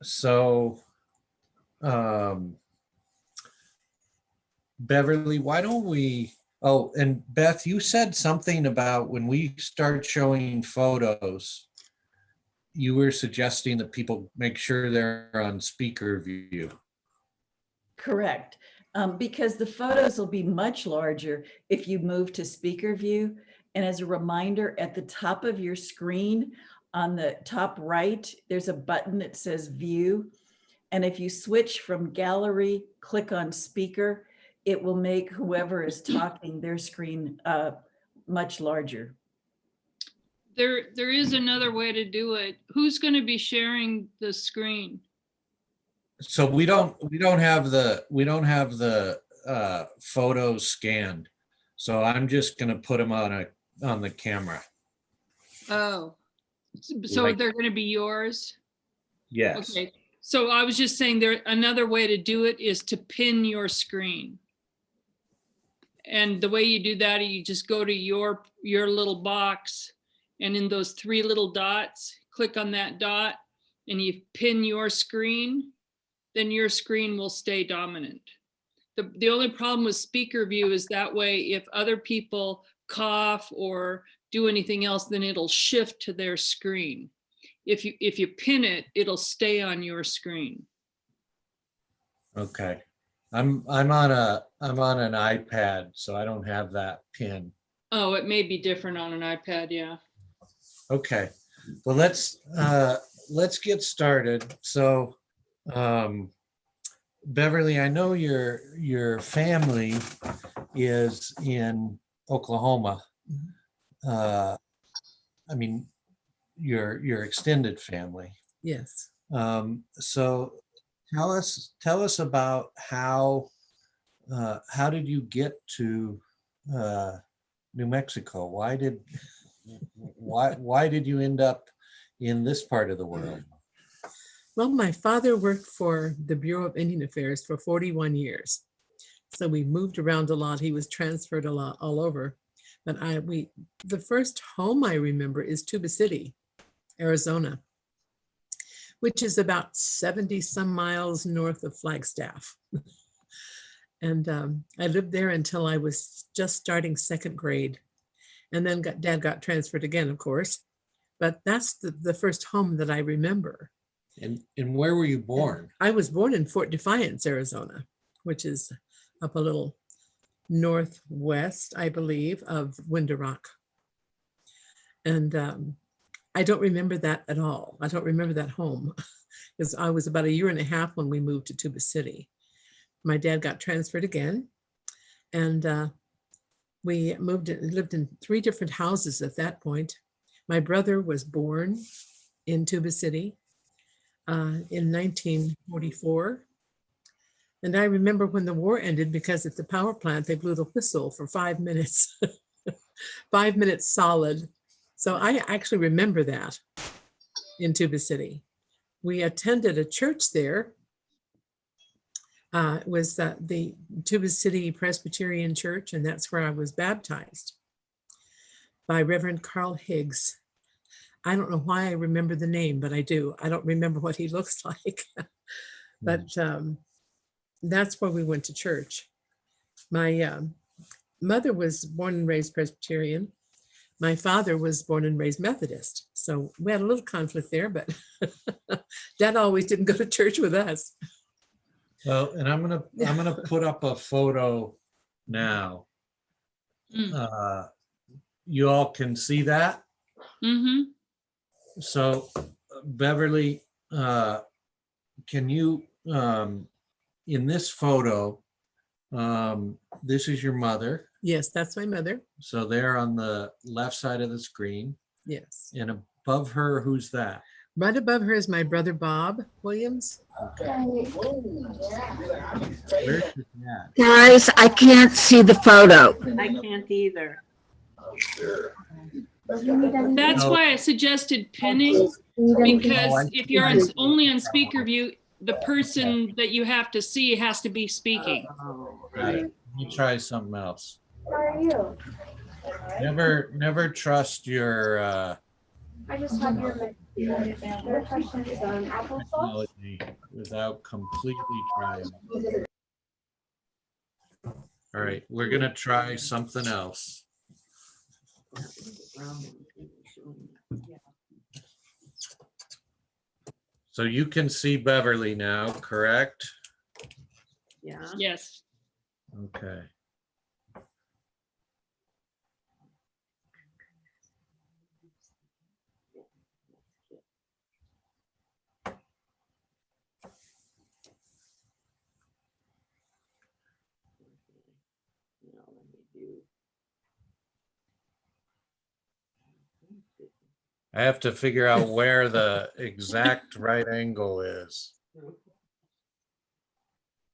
So, um, Beverly, why don't we, oh, and Beth, you said something about when we start showing photos, you were suggesting that people make sure they're on speaker view. Correct. Because the photos will be much larger if you move to speaker view. And as a reminder, at the top of your screen, on the top right, there's a button that says view. And if you switch from gallery, click on speaker, it will make whoever is talking their screen much larger. There is another way to do it. Who's going to be sharing the screen? So we don't have the photos scanned. So I'm just gonna put them on the camera. Oh, so Like- they're going to be yours? Yes. Okay. So I was just saying another way to do it is to pin your screen. And the way you do that, you just go to your little box, and in those three little dots, click on that dot and you pin your screen, then your screen will stay dominant. The only problem with speaker view is that way, if other people cough or do anything else, then it'll shift to their screen. If you pin it, it'll stay on your screen. Okay. I'm on an iPad, so I don't have that pin. Oh, it may be different on an iPad, yeah. Okay. Well, let's get started. So, Beverly, I know your family is in Oklahoma. I mean, your extended family. Yes. So tell us about how did you get to New Mexico? Why did you end up in this part of the world? Well, my father worked for the Bureau of Indian Affairs for 41 years. So we moved around a lot. He was transferred a lot all over. But the first home I remember is Tuba City, Arizona, which is about 70 some miles north of Flagstaff. And I lived there until I was just starting second grade. And then Dad got transferred again, of course. But that's the first home that I remember. And where were you born? I was born in Fort Defiance, Arizona, which is up a little northwest, I believe, of Window Rock. And I don't remember that at all. I don't remember that home because I was about 1.5 years when we moved to Tuba City. My dad got transferred again, and we lived in 3 different houses at that point. My brother was born in Tuba City in 1944. And I remember when the war ended, because at the power plant, they blew the whistle for 5 minutes, 5 minutes solid. So I actually remember that in Tuba City. We attended a church there. It was the Tuba City Presbyterian Church, and that's where I was baptized by Reverend Carl Higgs. I don't know why I remember the name, but I do. I don't remember what he looks like. But that's where we went to church. My mother was born and raised Presbyterian. My father was born and raised Methodist. So we had a little conflict there, but Dad always didn't go to church with us. Well, and I'm gonna put up a photo now. You all can see that. Mm-hmm. So, Beverly, can you, in this photo, this is your mother. Yes, that's my mother. So they're on the left side of the screen. Yes. And above her, who's that? Right above her is my brother, Bob Williams. Where's his dad? Guys, I can't see the photo. I can't either. That's No. why I suggested pinning, because if you're only on speaker view, the person that you have to see has to be speaking. Oh, Got it. Let me try something else. How are you? Never trust your I just have your Technology without completely trying. All right, we're gonna try something else. So you can see Beverly now, correct? Yeah. Yes. Okay. I have to figure out where the exact right angle is.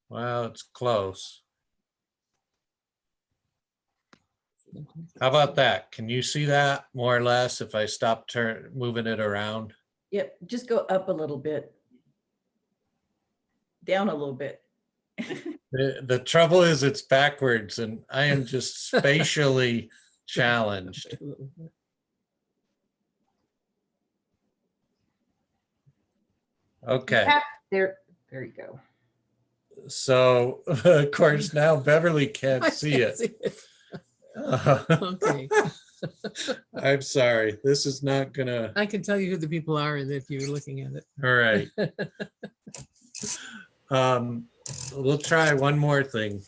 Well, it's close. How about that? Can you see that more or less if I stop moving it around? Yep, just go up a little bit. Down a little bit. The trouble is it's backwards and I am just spatially challenged. Okay. There you go. So of course now Beverly can't I see can't it. see it. Okay. I'm sorry. This is not gonna. I can tell you who the people are if you're looking at it. All right. We'll try one more thing.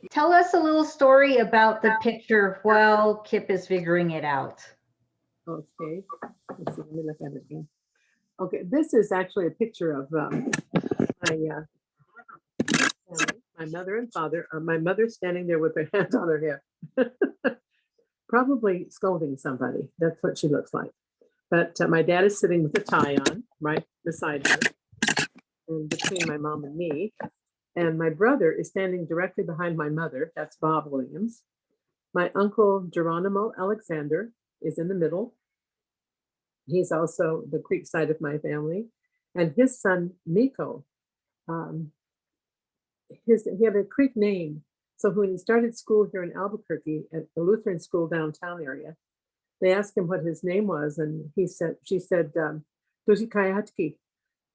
Tell us a little story about the picture while Kip is figuring it out. Okay. Let's see, let me look at it again. Okay, this is actually a picture of my my mother and father. My mother standing there with her hand on her hip, probably scolding somebody. That's what she looks like. But my dad is sitting with a tie on right beside her, and between my mom and me. And my brother is standing directly behind my mother. That's Bob Williams. My uncle Geronimo Alexander is in the middle. He's also the Creek side of my family. And his son, Miko, he had a Creek name. So when he started school here in Albuquerque at the Lutheran school downtown area, they asked him what his name was. And she said, Dusi Kayatki.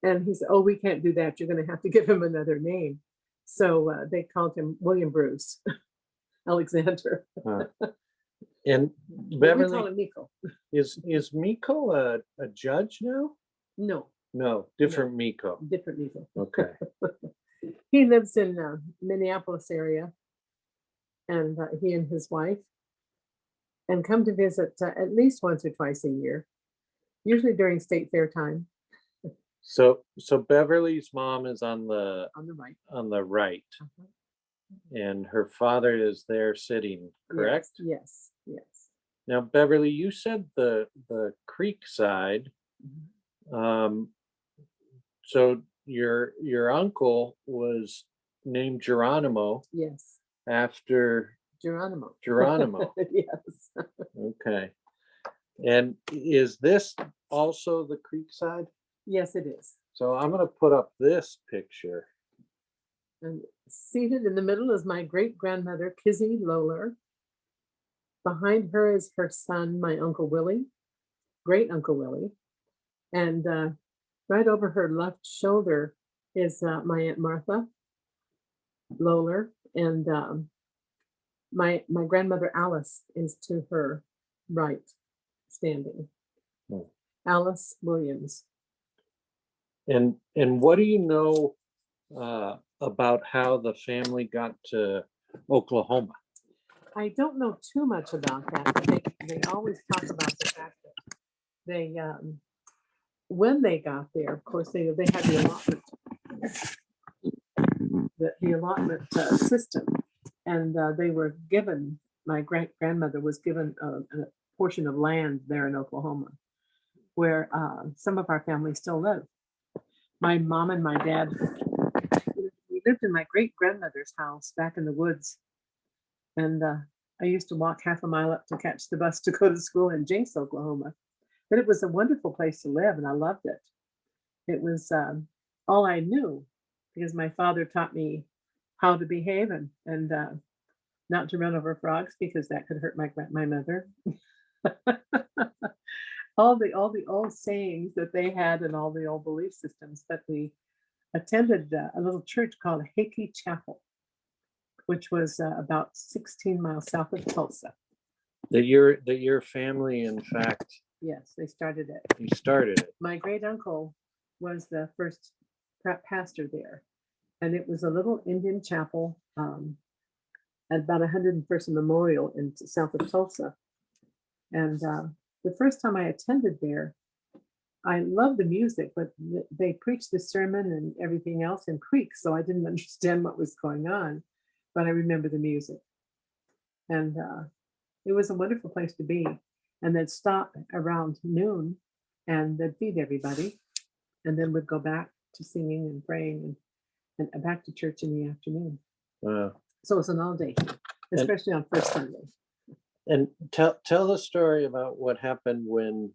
And he said, oh, we can't do that. You're going to have to give him another name. So they called him William Bruce Alexander. And We call Beverly, him Miko. is Miko a judge now? No, No, different Miko. different Miko. Okay. He lives in Minneapolis area, and he and his wife, and come to visit at least once or twice a year, usually during state fair time. So Beverly's mom is on the On the right. Uh-huh. and her father is there sitting, correct? Yes, yes. Now, Beverly, you said the Creek side. Mhm. So your uncle was named Geronimo Yes, after Geronimo. Geronimo. Yes. Okay. And is this also the Creek side? Yes, it is. So I'm going to put up this picture. And seated in the middle is my great grandmother, Kizzy Loler. Behind her is her son, my Uncle Willie, great Uncle Willie. And right over her left shoulder is my Aunt Martha Loler. And my grandmother Alice is to her right, standing. Hmm. Alice Williams. And what do you know about how the family got to Oklahoma? I don't know too much about that, but they always talk about the fact that they, when they got there, of course, they had the allotment system, and they were given, my grandmother was given a portion of land there in Oklahoma, where some of our family still live. My mom and my dad, we lived in my great grandmother's house back in the woods. And I used to walk half a mile up to catch the bus to go to school in Jinx, Oklahoma. But it was a wonderful place to live, and I loved it. It was all I knew, because my father taught me how to behave, and not to run over frogs because that could hurt my mother. all the old sayings that they had and all the old belief systems. But we attended a little church called Cherokee Chapel, which was about 16 miles south of Tulsa. That your family, in fact, Yes, they started it. you started it. My great uncle was the first pastor there, and it was a little Indian chapel at about 101st Memorial in south of Tulsa. And the first time I attended there, I loved the music, but they preached the sermon and everything else in Creek, so I didn't understand what was going on, but I remember the music. And it was a wonderful place to be. And they'd stop around noon and they'd feed everybody. And then we'd go back to singing and praying and back to church in the afternoon. Wow. So it's an all day, especially on first Sunday. And tell the story about what happened when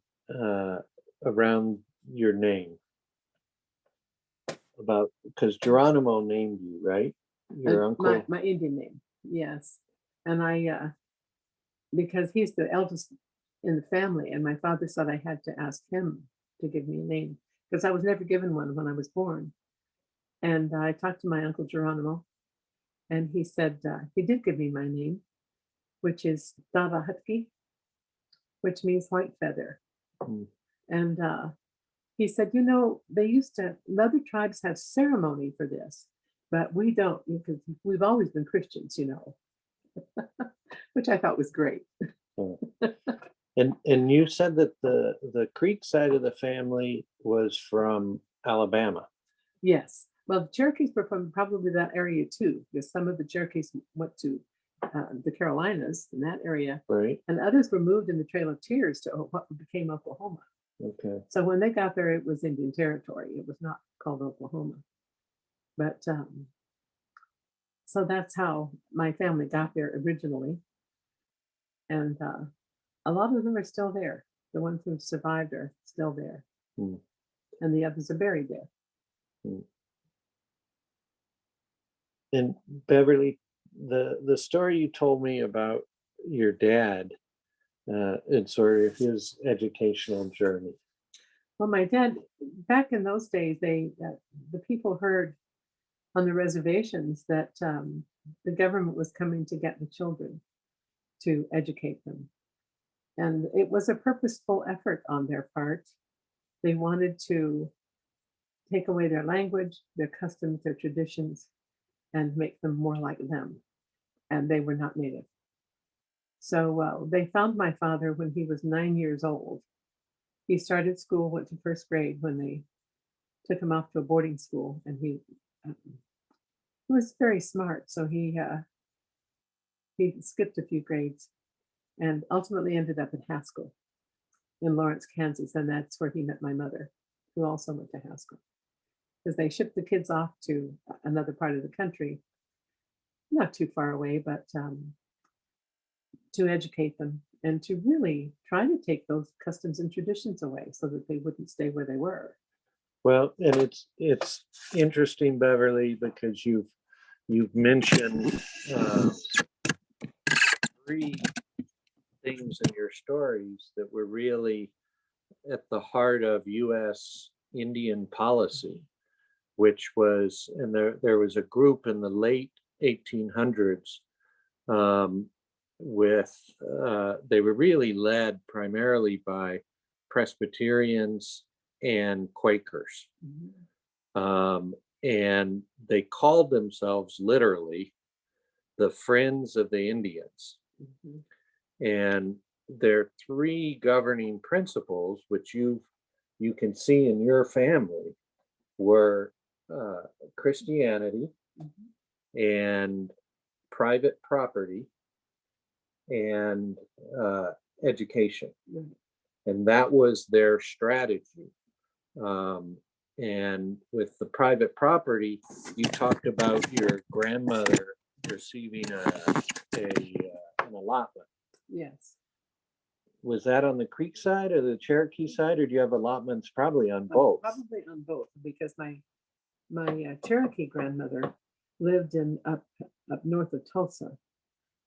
around your name. About because Geronimo named you, right? Your uncle. My Indian name, yes. And I, because he's the eldest in the family, and my father said I had to ask him to give me a name because I was never given one when I was born. And I talked to my uncle Geronimo, and he said he did give me my name, which is Dava Hutki, which means white feather. And he said, you know, other tribes have ceremony for this, but we don't, because we've always been Christians, you know, which I thought was great. And you said that the Creek side of the family was from Alabama. Yes. Well, the Cherokees were from probably that area too, because some of the Cherokees went to the Carolinas in that area, Right. and others were moved in the Trail of Tears to what became Oklahoma. Okay. So when they got there, it was Indian Territory. It was not called Oklahoma. But so that's how my family got there originally. And a lot of them are still there. The ones who survived are still there. And the others are buried there. And Beverly, the story you told me about your dad and sort of his educational journey. Well, my dad, back in those days, the people heard on the reservations that the government was coming to get the children to educate them. And it was a purposeful effort on their part. They wanted to take away their language, their customs, their traditions, and make them more like them. And they were not native. So they found my father when he was 9 years old. He started school, went to first grade when they took him off to a boarding school, and he was very smart. So he skipped a few grades and ultimately ended up at Haskell in Lawrence, Kansas. And that's where he met my mother, who also went to Haskell, because they shipped the kids off to another part of the country, not too far away, but to educate them and to really try to take those customs and traditions away so that they wouldn't stay where they were. Well, and it's interesting, Beverly, because you've mentioned three things in your stories that were really at the heart of U.S. Indian policy, which was, and there was a group in the late 1800s they were really led primarily by Presbyterians and Quakers. And they called themselves literally the Friends of the Indians. And their three governing principles, which you can see in your family, were Christianity and private property and education. And that was their strategy. And with the private property, you talked about your grandmother receiving an allotment. Yes. Was that on the Creek side or the Cherokee side, or do you have allotments probably on both? Probably on both, because my Cherokee grandmother lived up north of Tulsa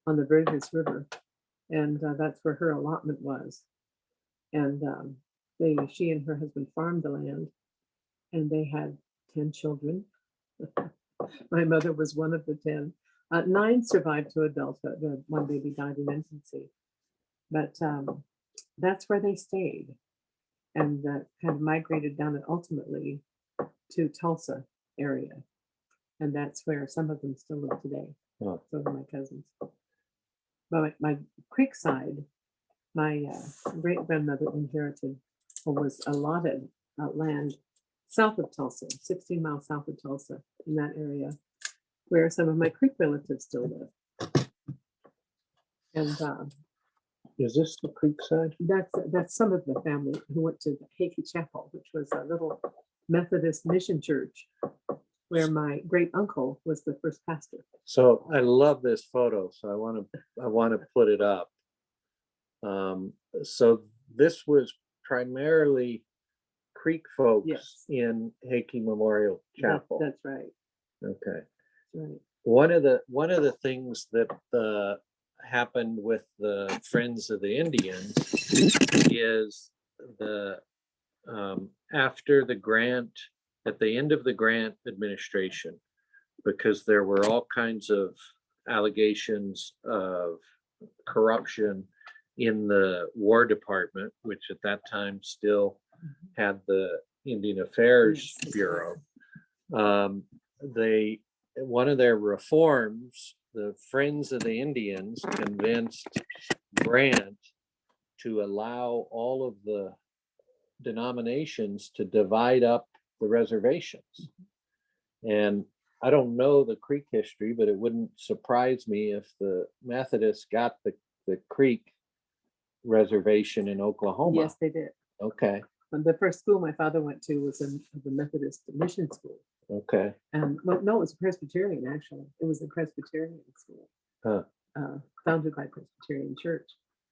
on the Verdigris River. And that's where her allotment was. And she and her husband farmed the land, and they had 10 children. My mother was one of the 10. 9 survived to adulthood. One baby died in infancy. But that's where they stayed, and kind of migrated down and ultimately to Tulsa area. And that's where some of them still live today. Oh. So are my cousins. But my creek side, my great grandmother inherited or was allotted land south of Tulsa, 16 miles south of Tulsa, in that area where some of my Creek relatives still live. And Is this the creek side? that's some of the family who went to the Cherokee Chapel, which was a little Methodist mission church where my great uncle was the first pastor. So I love this photo, so I want to put it up. So this was primarily Creek folks Yes. in Cherokee Memorial Chapel. That's right. Okay. That's right. One of the things that happened with the Friends of the Indians is after the grant, at the end of the grant administration, because there were all kinds of allegations of corruption in the War Department, which at that time still had the Indian Affairs Yes. Bureau. One of their reforms, the Friends of the Indians convinced Grant to allow all of the denominations to divide up the reservations. And I don't know the Creek history, but it wouldn't surprise me if the Methodists got the Creek reservation in Oklahoma. Yes, they did. Okay. And the first school my father went to was in the Methodist mission school. Okay. And well, no, it was Presbyterian, actually. It was a Presbyterian school. Huh. Founded by Presbyterian Church.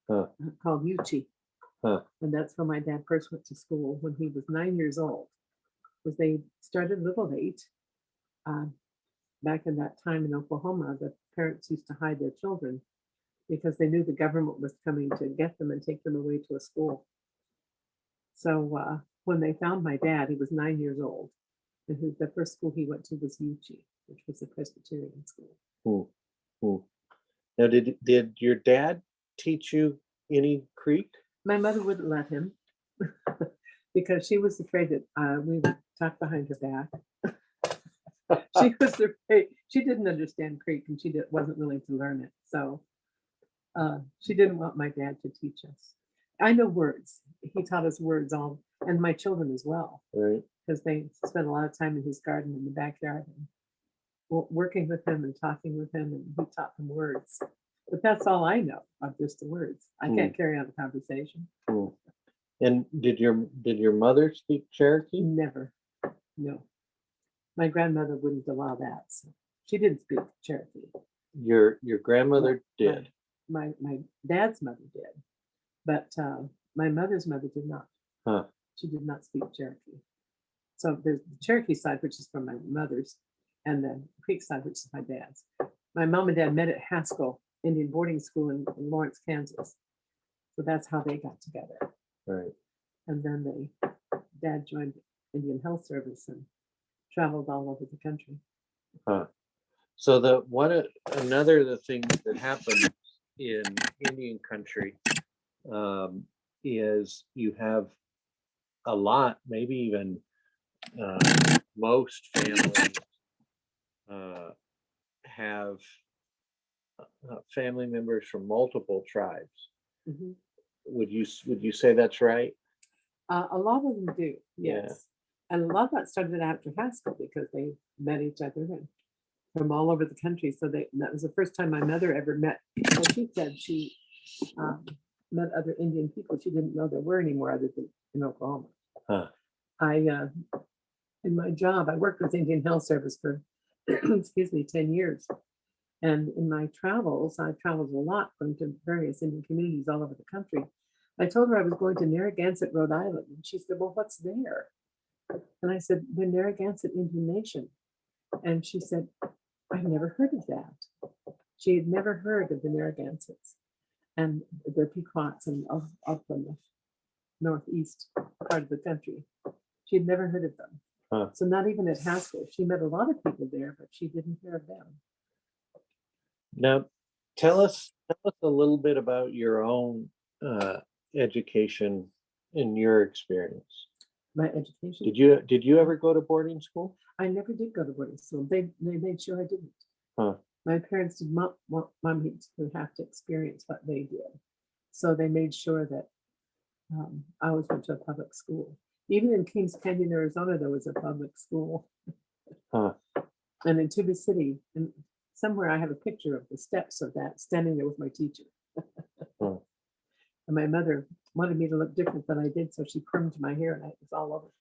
Huh. Called Uchi. Huh. And that's where my dad first went to school when he was 9 years old. Because they started a little late. Back in that time in Oklahoma, the parents used to hide their children because they knew the government was coming to get them and take them away to a school. So when they found my dad, he was 9 years old. And the first school he went to was Uchi, which was a Presbyterian school. Now, did your dad teach you any Creek? My mother wouldn't let him because she was afraid that we would talk behind her back. She was afraid. She didn't understand Creek, and she wasn't willing to learn it. So she didn't want my dad to teach us. I know words. He taught us words all, and my children as well, Right. because they spent a lot of time in his garden in the backyard and working with him and talking with him, and he taught them words. But that's all I know of just the words. I can't carry on a conversation. And did your mother speak Cherokee? Never. No. My grandmother wouldn't allow that. So she didn't speak Cherokee. Your grandmother did. My dad's mother did, but my mother's mother did not. Huh. She did not speak Cherokee. So there's the Cherokee side, which is from my mother's, and the Creek side, which is my dad's. My mom and dad met at Haskell Indian boarding school in Lawrence, Kansas. So that's how they got together. Right. And then dad joined Indian Health Service and traveled all over the country. Huh. So another of the things that happened in Indian country is you have a lot, maybe even most families have family members from multiple tribes. Mhm. Would you say that's right? A lot of them do, Yeah. yes. And a lot of that started after Haskell because they met each other and from all over the country. So that was the first time my mother ever met. Well, she said she met other Indian people. She didn't know there were any more other than in Oklahoma. Huh. In my job, I worked with Indian Health Service for, 10 years. And in my travels, I traveled a lot, going to various Indian communities all over the country. I told her I was going to Narragansett, Rhode Island. And she said, well, what's there? And I said, the Narragansett Indian Nation. And she said, I've never heard of that. She had never heard of the Narragansetts and the Pequots and up in the northeast part of the country. She had never heard of them. Huh. So not even at Haskell. She met a lot of people there, but she didn't hear of them. Now, tell us a little bit about your own education in your experience. My education. Did you ever go to boarding school? I never did go to boarding school. They made sure I didn't. Huh. My parents did not want me to have to experience what they did. So they made sure that I always went to a public school. Even in Kings Canyon, Arizona, there was a public school. Huh. And in Tuba City, and somewhere I have a picture of the steps of that, standing there with my teacher. Huh. And my mother wanted me to look different than I did, so she permed my hair and it was all over.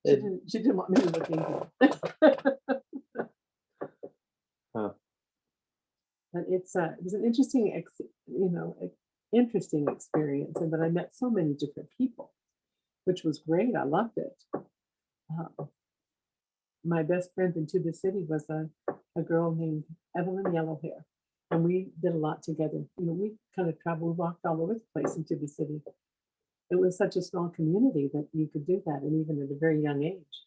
She didn't want me to look Indian. Huh. But it was an interesting, interesting experience, and that I met so many different people, which was great. I loved it. My best friend in Tuba City was a girl named Evelyn Yellowhair, and we did a lot together. We kind of traveled, we walked all over the place in Tuba City. It was such a small community that you could do that, and even at a very young age.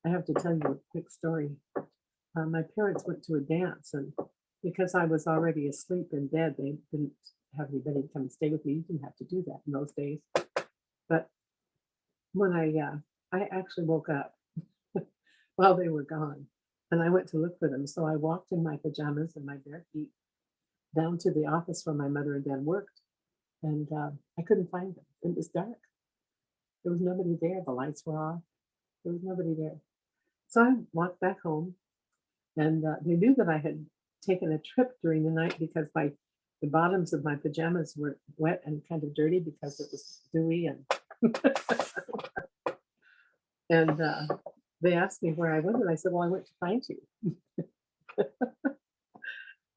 I have to tell you a quick story. My parents went to a dance, and because I was already asleep in bed, they didn't have anybody come and stay with me. You didn't have to do that in those days. But when I actually woke up while they were gone, and I went to look for them. So I walked in my pajamas and my bare feet down to the office where my mother and dad worked, and I couldn't find them. It was dark. There was nobody there. The lights were off. There was nobody there. So I walked back home, and they knew that I had taken a trip during the night because the bottoms of my pajamas were wet and kind of dirty because it was dewy, and they asked me where I went, and I said, well, I went to find you.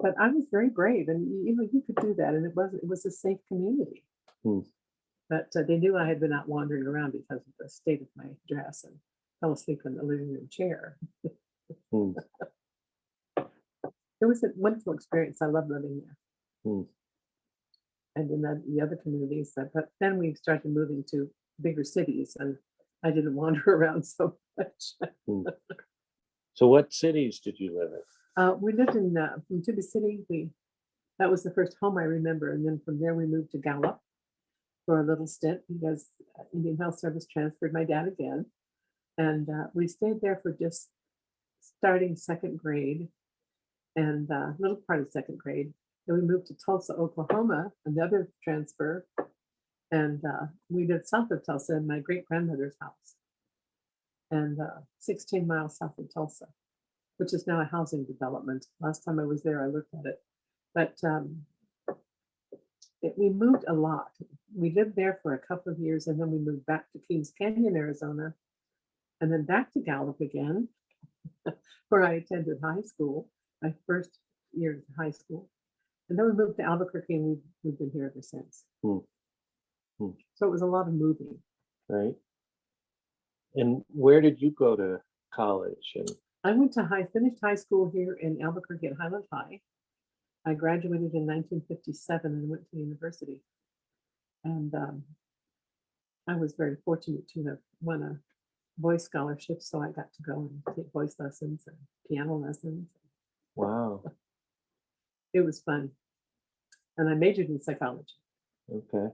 But I was very brave, and you could do that, and it was a safe community. Hmm. But they knew I had been out wandering around because of the state of my dress, and fell asleep in the living room chair. Hmm. It was a wonderful experience. I love living there. Hmm. And in the other communities, but then we started moving to bigger cities, and I didn't wander around so much. Hmm. So what cities did you live in? We lived in from Tuba City. That was the first home I remember, and then from there we moved to Gallup for a little stint because Indian Health Service transferred my dad again, and we stayed there for just starting second grade and a little part of second grade. Then we moved to Tulsa, Oklahoma, another transfer, and we lived south of Tulsa in my great grandmother's house, and 16 miles south of Tulsa, which is now a housing development. Last time I was there, I looked at it. But we moved a lot. We lived there for a couple of years, and then we moved back to Kings Canyon, Arizona, and then back to Gallup again, where I attended high school, my first year of high school. And then we moved to Albuquerque, and we've been here ever since. Hmm. Hmm. So it was a lot of moving. Right. And where did you go to college? And I finished high school here in Albuquerque at Highland High. I graduated in 1957 and went to university. And I was very fortunate to have won a voice scholarship, so I got to go and take voice lessons and piano lessons. wow. It was fun. And I majored in psychology. Okay.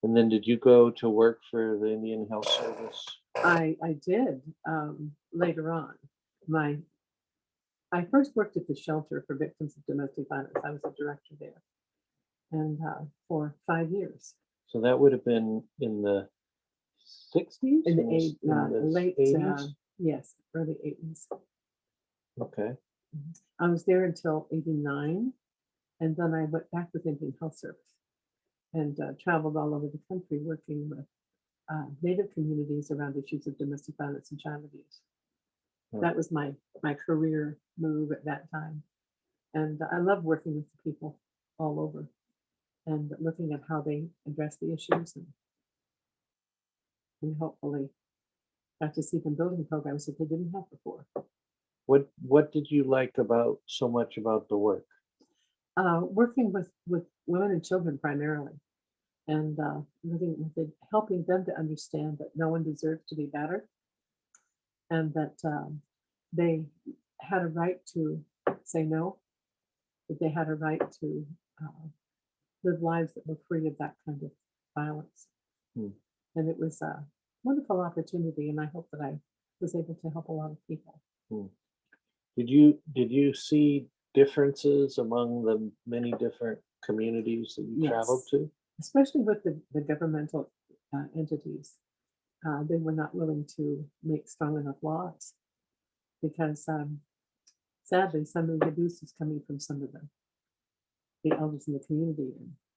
And then did you go to work for the Indian Health Service? I did later on. I first worked at the shelter for victims of domestic violence. I was a director there, and for 5 years. So that would have been in the 60s? In the late 80s? yes, early 80s. Okay. I was there until 89, and then I went back with Indian Health Service and traveled all over the country working with Native communities around issues of domestic violence and child abuse. That was my career move at that time. And I love working with the people all over and looking at how they address the issues. And we hopefully got to see them building programs that they didn't have before. What did you like about so much about the work? Working with women and children primarily, and helping them to understand that no one deserves to be better, and that they had a right to say no, that they had a right to live lives that were free of that kind of violence. And it was a wonderful opportunity, and I hope that I was able to help a lot of people. Did you see differences among the many different communities that you traveled Yes. to? Especially with the governmental entities. They were not willing to make strong enough laws because sadly, some of the abuse is coming from some of the elders in the community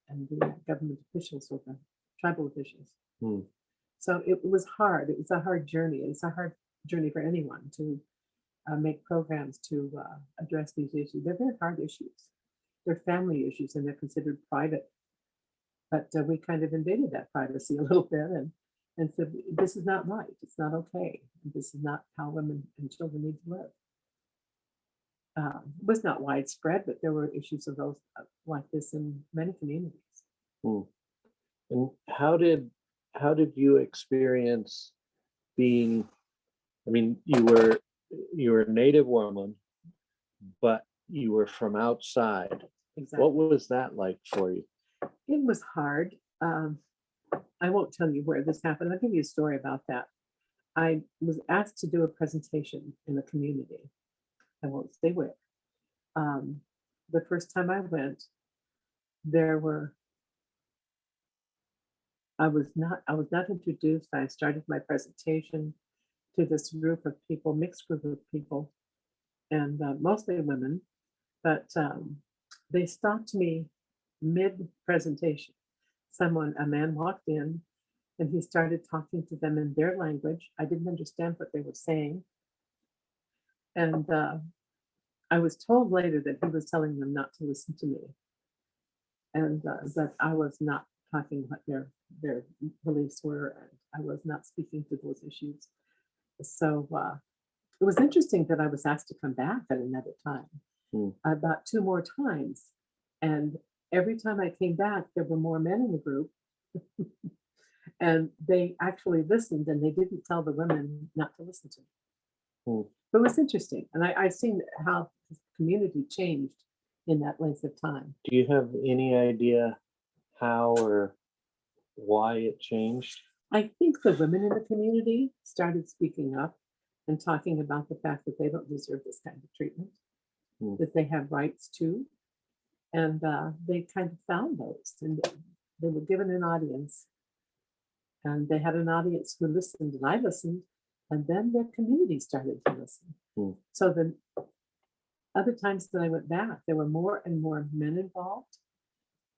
and the government officials or the tribal officials. So it was hard. It was a hard journey. It's a hard journey for anyone to make programs to address these issues. They're very hard issues. They're family issues and they're considered private. But we kind of invaded that privacy a little bit and said, this is not right. It's not okay. This is not how women and children need to live. It was not widespread, but there were issues of those like this in many communities. And how did you experience being? I mean, you were a Native woman, but you were from outside. Exactly. What was that like for you? It was hard. I won't tell you where this happened. I'll give you a story about that. I was asked to do a presentation in a community. I won't say where. The first time I went, I was not introduced. I started my presentation to this group of people, mixed group of people, and mostly women, but they stopped me mid-presentation. A man walked in and he started talking to them in their language. I didn't understand what they were saying. And I was told later that he was telling them not to listen to me and that I was not talking what their beliefs were. And I was not speaking to those issues. So it was interesting that I was asked to come back at another time, about 2 more times. And every time I came back, there were more men in the group. And they actually listened and they didn't tell the women not to listen to me. But it was interesting. And I've seen how the community changed in that length of time. Do you have any idea how or why it changed? I think the women in the community started speaking up and talking about the fact that they don't deserve this kind of treatment, that they have rights too. And they kind of found those, and they were given an audience. And they had an audience who listened, and I listened, and then their community started to listen. So the other times that I went back, there were more and more men involved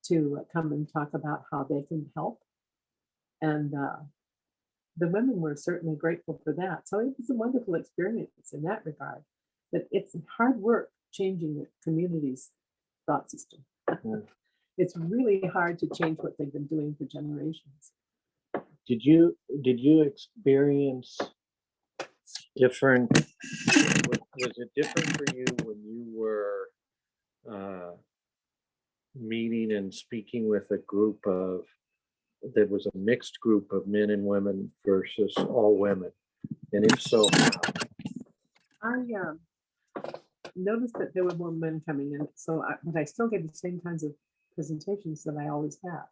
to come and talk about how they can help. And the women were certainly grateful for that. So it was a wonderful experience in that regard. But it's hard work changing the community's thought system. It's really hard to change what they've been doing for generations. Did you experience different? Was it different for you when you were meeting and speaking with a group of? There was a mixed group of men and women versus all women, and if so, how? I noticed that there were more men coming in, but I still gave the same kinds of presentations that I always have.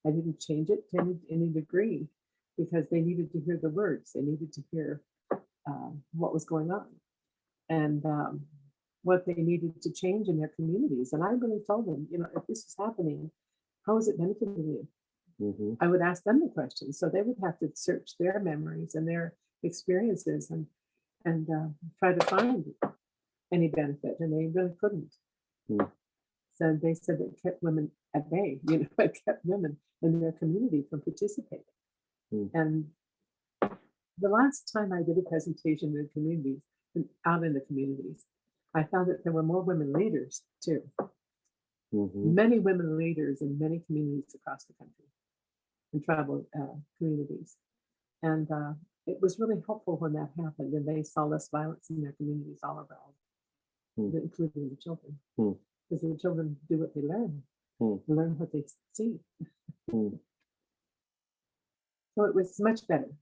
I didn't change it to any degree because they needed to hear the words. They needed to hear what was going on and what they needed to change in their communities. And I really told them, if this is happening, how is it benefiting you? I would ask them the questions. So they would have to search their memories and their experiences and try to find any benefit. And they really couldn't. So they said it kept women at bay, it kept women in their community from participating. And the last time I did a presentation in the communities, out in the communities, I found that there were more women leaders too. Many women leaders in many communities across the country and tribal communities. And it was really helpful when that happened, and they saw less violence in their communities all around, including the children. Because the children do what they learn, learn what they see. So it was much better.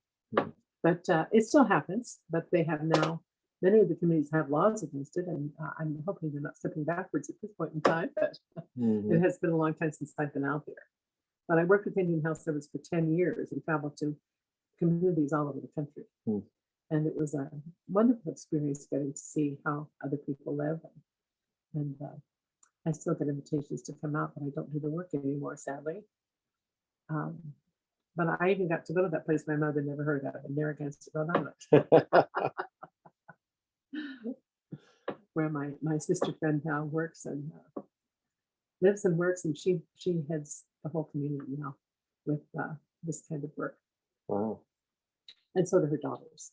But it still happens, but they have now, many of the communities have laws against it, and I'm hoping they're not slipping backwards at this point in time, but it has been a long time since I've been out there. But I worked with Indian Health Service for 10 years and traveled to communities all over the country. And it was a wonderful experience getting to see how other people live. And I still get invitations to come out, but I don't do the work anymore, sadly. But I even got to go to that place my mother never heard of, in Narragansett, Rhode Island, where my sister friend now works and lives and works, and she heads the whole community now with this kind of work. Wow. And so do her daughters.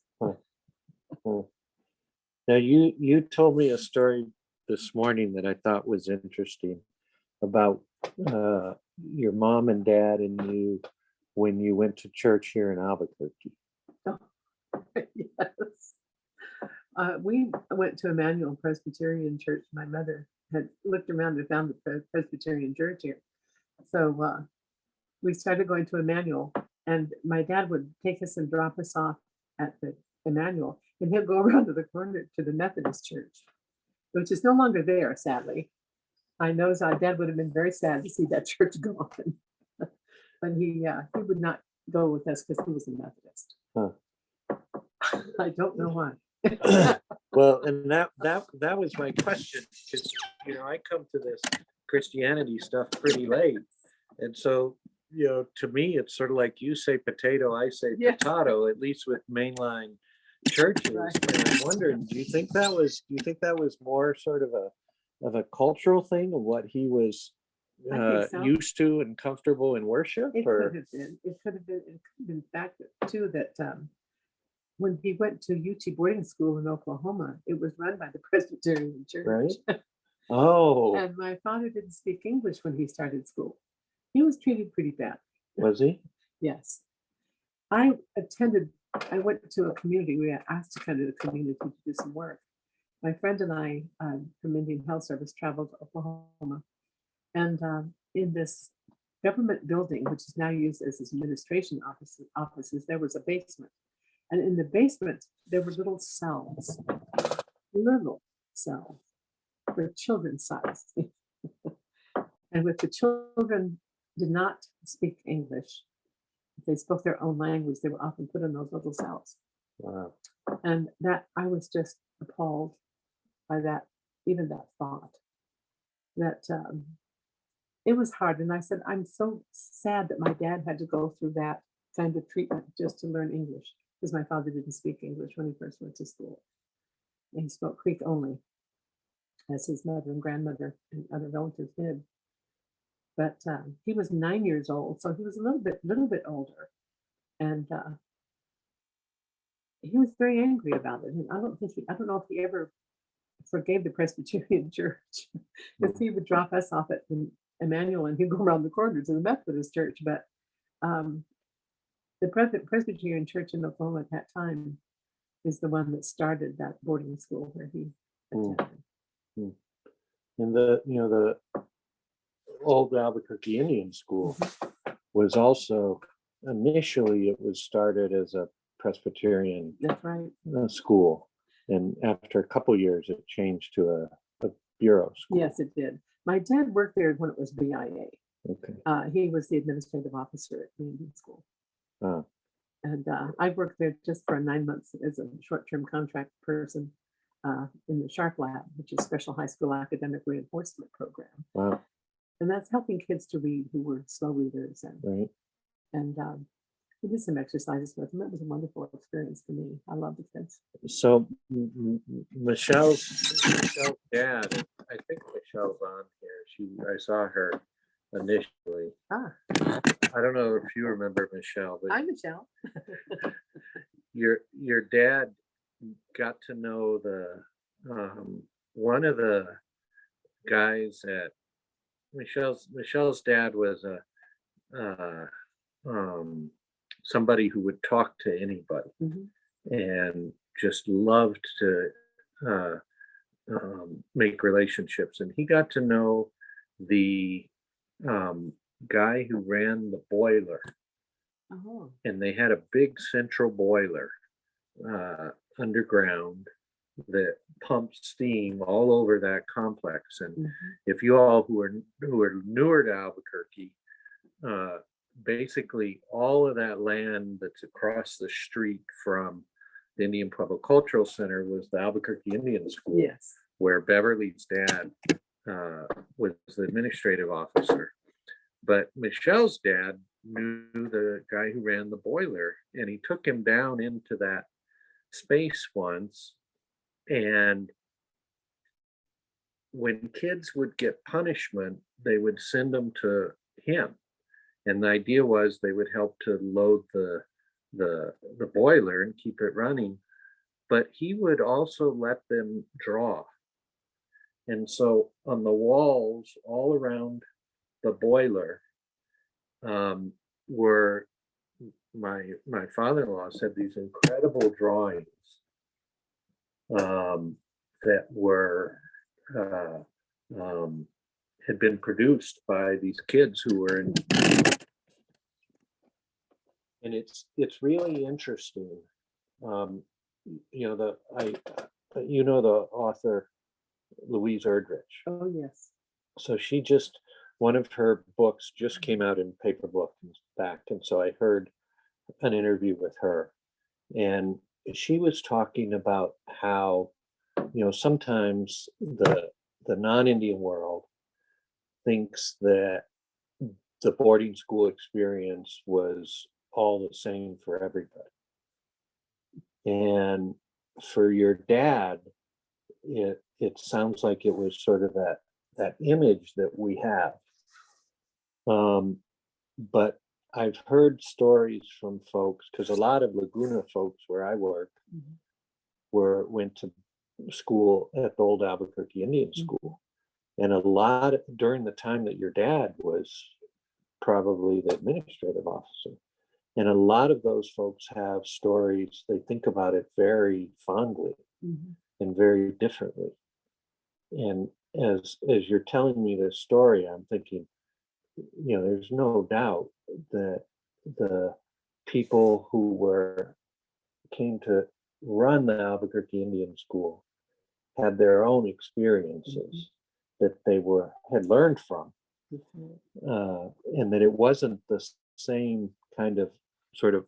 Now you told me a story this morning that I thought was interesting about your mom and dad and you when you went to church here in Albuquerque. Yes. We went to Emmanuel Presbyterian Church. My mother had looked around and found the Presbyterian church here. So we started going to Emmanuel, and my dad would take us and drop us off at the Emmanuel, and he'll go around to the corner to the Methodist church, which is no longer there, sadly. I know our dad would have been very sad to see that church gone. But he would not go with us because he was a Methodist. I don't know why. Well, and that was my question, because I come to this Christianity stuff pretty late, and so to me it's sort of like you say potato, I say potato, at least with mainline churches. Right. And I'm wondering, do you think that was more sort of a cultural thing of what he was So. used to and comfortable in worship? It Or could have been. It could have been fact too that when he went to UT boarding school in Oklahoma, it was run by the Presbyterian Church. Right. Oh, And my father didn't speak English when he started school. He was treated pretty bad. was he? Yes. I went to a community. We got asked to come to the community to do some work. My friend and I from Indian Health Service traveled to Oklahoma. And in this government building, which is now used as his administration offices, there was a basement. And in the basement, there were little cells for children's size. And if the children did not speak English, if they spoke their own language, they were often put in those little cells. Wow. And that I was just appalled by that, even that thought, that it was hard. And I said, I'm so sad that my dad had to go through that kind of treatment just to learn English, because my father didn't speak English when he first went to school. And he spoke Creek only, as his mother and grandmother and other relatives did. But he was 9 years old, so he was a little bit older. And he was very angry about it. And I don't know if he ever forgave the Presbyterian Church, because he would drop us off at Emmanuel and he'd go around the corner to the Methodist Church. But the Presbyterian Church in Oklahoma at that time is the one that started that boarding school where he attended. And the old Albuquerque Indian School was also initially it was started as a Presbyterian That's right. School, and after a couple years it changed to a bureau school. Yes, it did. My dad worked there when it was BIA. Okay. He was the administrative officer at the Indian School. Oh. And I worked there just for 9 months as a short-term contract person in the SHARP lab, which is Special High School Academic Reinforcement Program. Wow. And that's helping kids to read who were slow readers. And we did some exercises with them. It was a wonderful experience for me. I love the kids. So Michelle's dad, I think Michelle's on here. I saw her initially. I don't know if you remember Michelle, but Hi, Michelle. your dad got to know the one of the guys at Michelle's dad was somebody who would talk to anybody Mhm. and just loved to make relationships. And he got to know the guy who ran the boiler, Oh, and they had a big central boiler underground that pumped steam all over that complex. And mhm. if you all who are newer to Albuquerque, basically all of that land that's across the street from the Indian Pueblo Cultural Center was the Albuquerque Indian School, Yes. where Beverly's dad was the administrative officer. But Michelle's dad knew the guy who ran the boiler, and he took him down into that space once. And when kids would get punishment, they would send them to him. And the idea was they would help to load the boiler and keep it running. But he would also let them draw. And so on the walls all around the boiler were my father-in-law said these incredible drawings that were had been produced by these kids who were in, and it's really interesting. You know, the author Louise Erdrich. Oh, yes. So she just, one of her books just came out in paper book back, and so I heard an interview with her, and she was talking about how, you know, sometimes the non-Indian world thinks that the boarding school experience was all the same for everybody. And for your dad, it sounds like it was sort of that image that we have. But I've heard stories from folks, because a lot of Laguna folks where I work went to school at the old Albuquerque Indian School. And a lot during the time that your dad was probably the administrative officer. And a lot of those folks have stories, they think about it very fondly and very differently. And as you're telling me this story, I'm thinking, you know, there's no doubt that the people who came to run the Albuquerque Indian School had their own experiences that they had learned from, and that it wasn't the same kind of sort of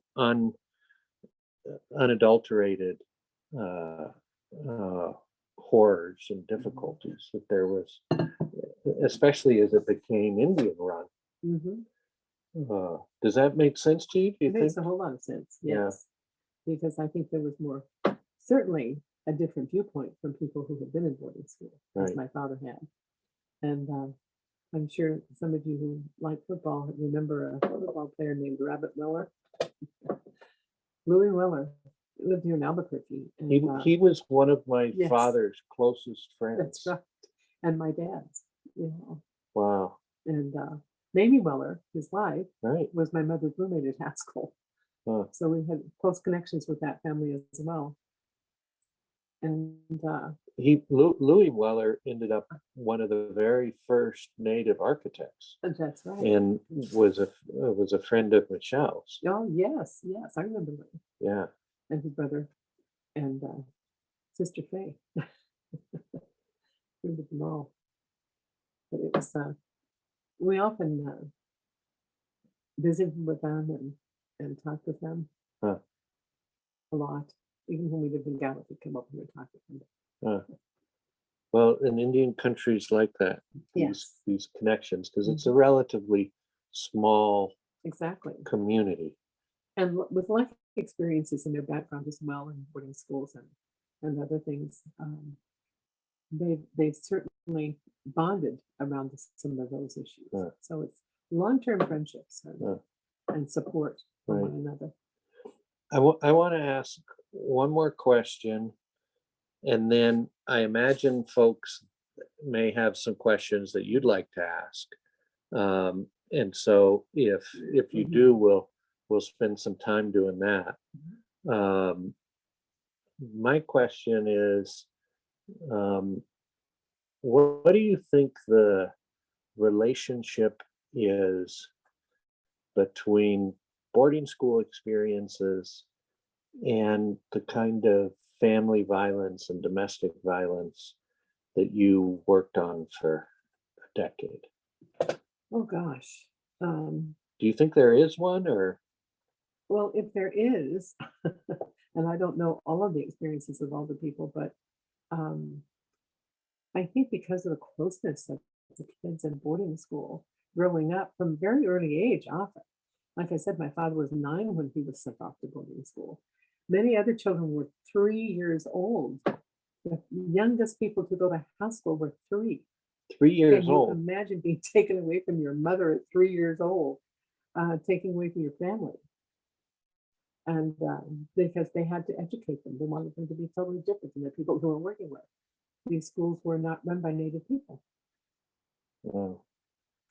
unadulterated horrors and difficulties that there was, especially as it became Indian run. Does that make sense to you? Do you It think? makes a whole lot of sense, Yeah. yes. Because I think there was more, certainly a different viewpoint from people who had been in boarding school, as Right. my father had. And I'm sure some of you who like football remember a football player named Rabbit Miller. Louis Miller lived here in Albuquerque. And, He was one of my Yes. father's closest friends. that's right. And my dad's, you know. Wow. And Mamie Weller, his wife, Right. was my mother's roommate at Haskell. Huh. So we had close connections with that family as well. And Louis Weller ended up one of the very first native architects, that's right. and was a friend of Michelle's. Oh, yes, yes, I remember that. Yeah. And his brother and Sister Faye. Remember them all. But it was, we often visited with them and talked with them Huh. a lot. Even when we lived in Gallup, we'd come up here and talk with them. Well, in Indian countries like that, Yes. these connections, because it's a relatively small Exactly. community. And with life experiences in their background as well in boarding schools and other things, they've certainly bonded around some of those issues. Yeah. So it's long-term friendships Yeah. and support for Right. one another. I want to ask one more question, and then I imagine folks may have some questions that you'd like to ask. And so if you do, we'll we'll spend some time doing that. My question is, what do you think the relationship is between boarding school experiences and the kind of family violence and domestic violence that you worked on for a decade? Oh, gosh. Do you think there is one, or? Well, if there is, and I don't know all of the experiences of all the people, but I think because of the closeness of the kids in boarding school, growing up from a very early age, often. Like I said, my father was 9 when he was sent off to boarding school. Many other children were 3 years old. The youngest people to go to house school were 3. 3 years Can you old. imagine being taken away from your mother at 3 years old, taken away from your family? And because they had to educate them, they wanted them to be totally different than the people who were working with. These schools were not run by Native people. Wow.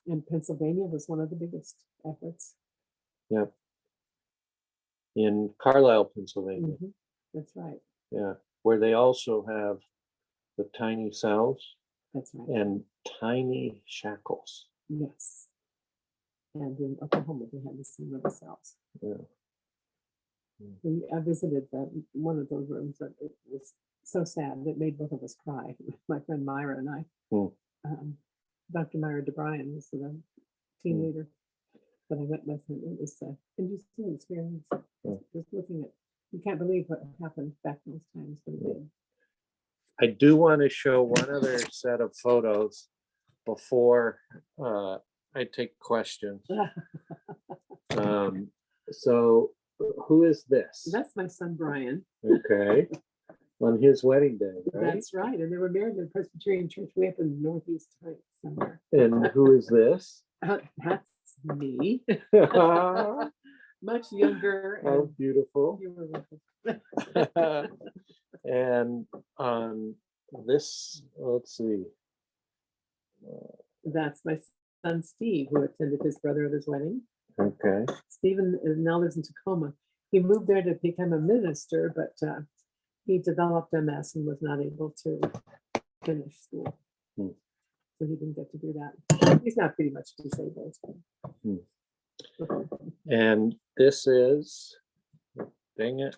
And Pennsylvania was one of the biggest efforts. Yep. In Carlisle, Pennsylvania. Mhm, that's right. Yeah. Where they also have the tiny cells That's right. and tiny shackles. Yes. And in Oklahoma, they had the same little cells. Yeah. I visited one of those rooms, that it was so sad. It made both of us cry. My friend Myra and I. Dr. Myra DeBryan was the team leader that I went with, and it was an interesting experience. Just looking at, you can't believe what happened back in those times. But it did. I do want to show one other set of photos before I take questions. So who is this? That's my son Brian. Okay. On his wedding day, right? That's right. And they were married in the Presbyterian church way up in the Northeast Heights somewhere. And who is this? That's me. Oh, Much younger. And beautiful. you were with us. And on this, let's see. That's my son Steve, who attended his brother at his wedding. Okay. Stephen now lives in Tacoma. He moved there to become a minister, but he developed MS and was not able to finish school. So he didn't get to do that. He's not pretty much disabled. And this is, dang it,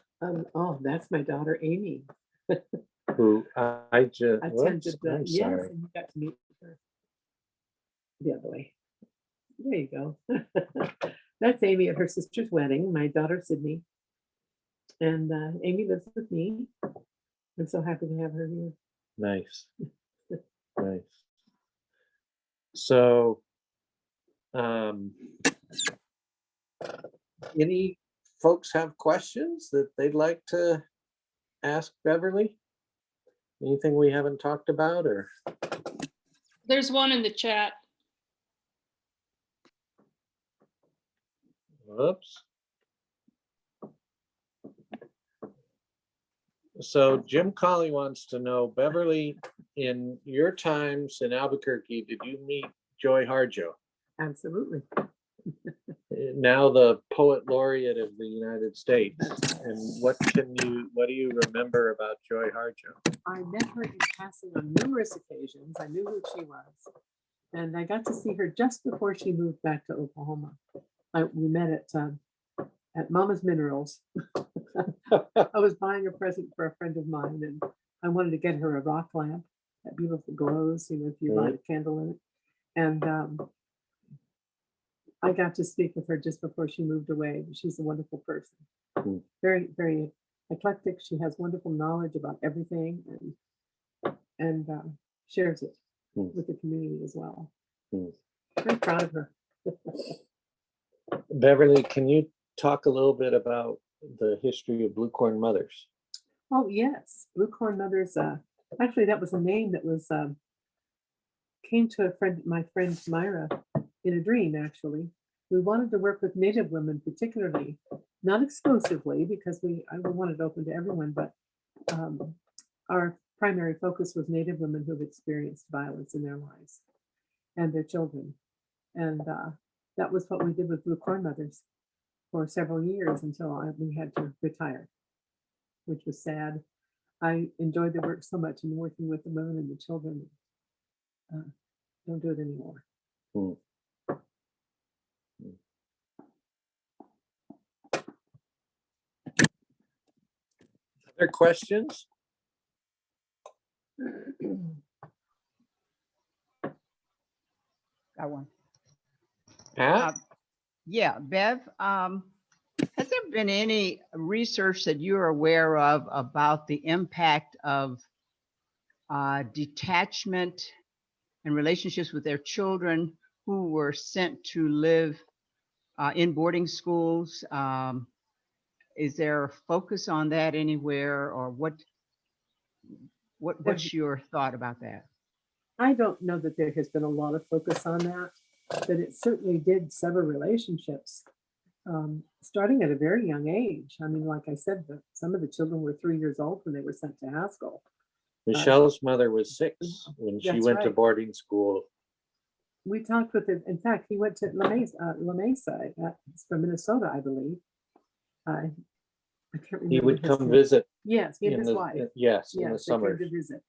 Oh, that's my daughter Amy. who I just, Attended the, I'm yes, sorry. and you got to meet her the other way. There you go. That's Amy at her sister's wedding, my daughter Sydney. And Amy lives with me. I'm so happy to have her here. Nice. Nice. So, any folks have questions that they'd like to ask Beverly? Anything we haven't talked about, or? There's one in the chat. Whoops. So Jim Colley wants to know, Beverly, in your times in Albuquerque, did you meet Joy Harjo? Absolutely. Now the poet laureate of the United States. And what do you remember about Joy Harjo? I met her in passing on numerous occasions. I knew who she was. And I got to see her just before she moved back to Oklahoma. We met at Mama's Minerals. I was buying a present for a friend of mine, and I wanted to get her a rock lamp that beautiful glows, if you light a candle in it. And I got to speak with her just before she moved away. She's a wonderful person. Very, very eclectic. She has wonderful knowledge about everything and shares it with the community as well. Very proud of her. Beverly, can you talk a little bit about the history of Blue Corn Mothers? Oh, yes. Blue Corn Mothers. Actually, that was a name that was came to my friend Myra in a dream, actually. We wanted to work with Native women particularly, not exclusively, because I wanted it open to everyone, but our primary focus was Native women who've experienced violence in their lives and their children. And that was what we did with Blue Corn Mothers. for several years until we had to retire, which was sad. I enjoyed the work so much and working with the women and the children. Don't do it anymore. Hmm. Other questions? Got one. Pat? Yeah, Bev, has there been any research that you're aware of about the impact of detachment and relationships with their children who were sent to live in boarding schools? Is there a focus on that anywhere, or what's your thought about that? I don't know that there has been a lot of focus on that, but it certainly did sever relationships, starting at a very young age. I mean, like I said, some of the children were 3 years old when they were sent to Haskell. Michelle's mother was 6 when she That's went to right. boarding school. We talked with him. In fact, he went to La Mesa, it's from Minnesota, I believe. I can't remember. He would his come name. visit Yes, he and in his the, wife. yes, in the Yes, they came summer. to visit.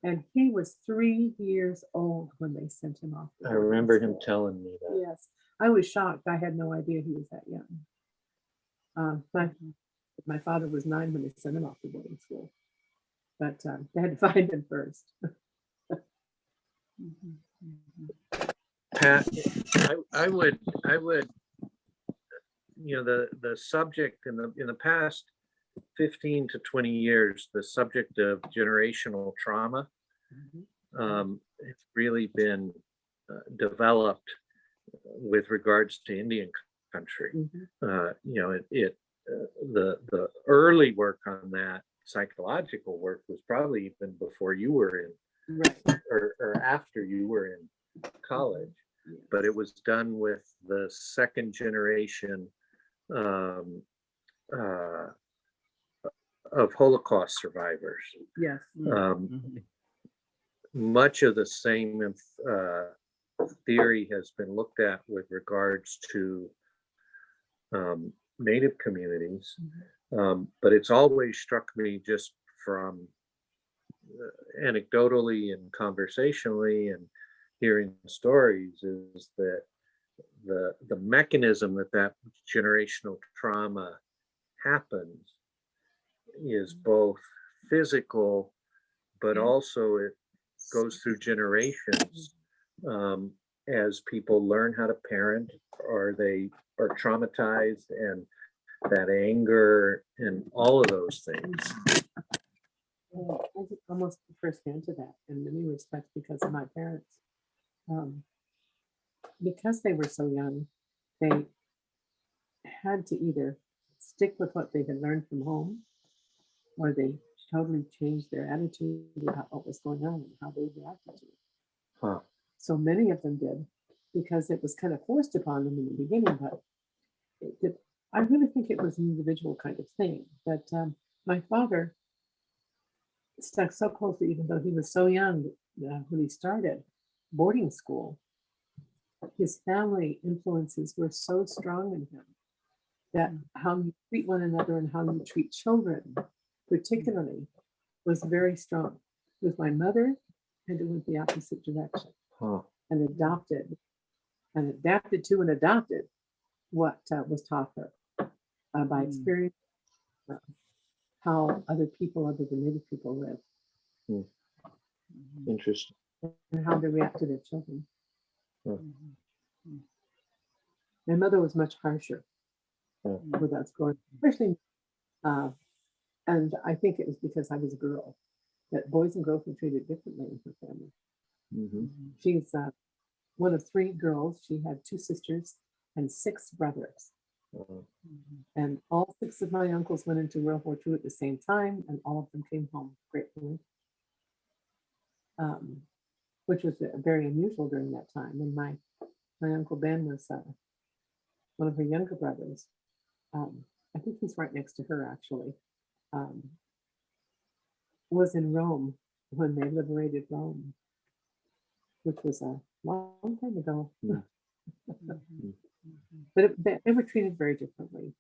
And he was 3 years old when they sent him off. to I boarding remember him school. telling me that. Yes, I was shocked. I had no idea he was that young. My father was 9 when they sent him off to boarding school, but they had to find him first. Pat, I would, the subject in the past 15 to 20 years, the subject of generational trauma, it's really been developed with regards to Indian country. The early work on that, psychological work, was probably even before you were in, Right. or after you were in college, but it was done with the second generation of Holocaust survivors. Yes. Much of the same theory has been looked at with regards to Native communities, but it's always struck me, just from anecdotally and conversationally and hearing stories, is that the mechanism that generational trauma happens is both physical, but also it goes through generations as people learn how to parent, or they are traumatized, and that anger and all of those things. I get almost firsthand to that in many respects because of my parents. Because they were so young, they had to either stick with what they had learned from home, or they totally changed their attitude about what was going on and how they reacted to it. Huh. So many of them did, because it was kind of forced upon them in the beginning, but I really think it was an individual kind of thing. But my father stuck so closely, even though he was so young when he started boarding school. His family influences were so strong in him that how you treat one another and how you treat children, particularly, was very strong. With my mother, and it went the opposite direction, and adapted to and adopted what was taught her by experience, how other people other than Native people live. Interesting. And how they react to their children. My mother was much harsher with us growing, especially, and I think it was because I was a girl, that boys and girls were treated differently in her family. She's one of 3 girls. She had 2 sisters and 6 brothers. And all 6 of my uncles went into World War II at the same time, and all of them came home gratefully, which was very unusual during that time. And my Uncle Ben was one of her younger brothers. I think he's right next to her, actually. Was in Rome when they liberated Rome, which was a long time ago. But they were treated very differently.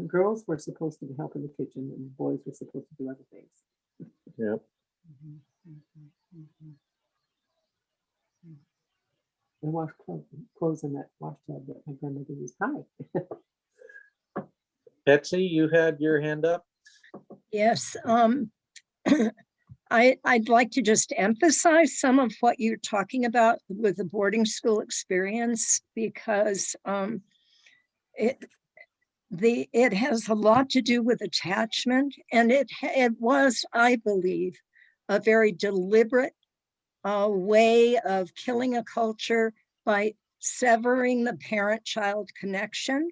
Girls were supposed to help in the kitchen and boys were supposed to do other things. Yep. And wash clothes in that wash tub that my grandmother used. Hi. Betsy, you had your hand up? Yes, I'd like to just emphasize some of what you're talking about with the boarding school experience, because it has a lot to do with attachment, and it was, I believe, a very deliberate way of killing a culture by severing the parent-child connection.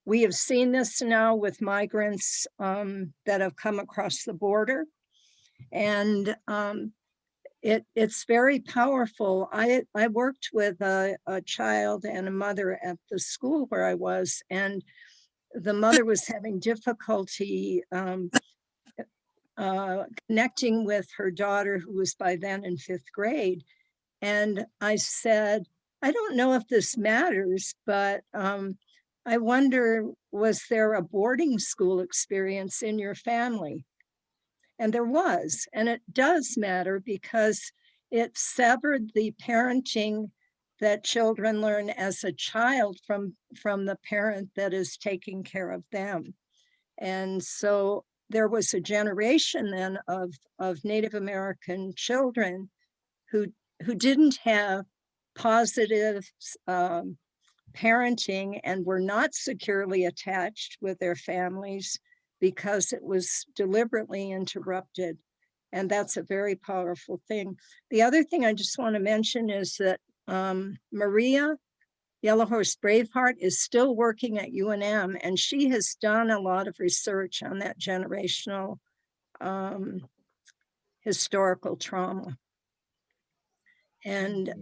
We have seen this now with migrants that have come across the border, and it's very powerful. I worked with a child and a mother at the school where I was, and the mother was having difficulty connecting with her daughter, who was by then in 5th grade. And I said, I don't know if this matters, but I wonder, was there a boarding school experience in your family? And there was, and it does matter because it severed the parenting that children learn as a child from the parent that is taking care of them. And so there was a generation then of Native American children who didn't have positive parenting and were not securely attached with their families because it was deliberately interrupted. And that's a very powerful thing. The other thing I just want to mention is that Maria Yellow Horse Braveheart is still working at UNM, and she has done a lot of research on that generational historical trauma. And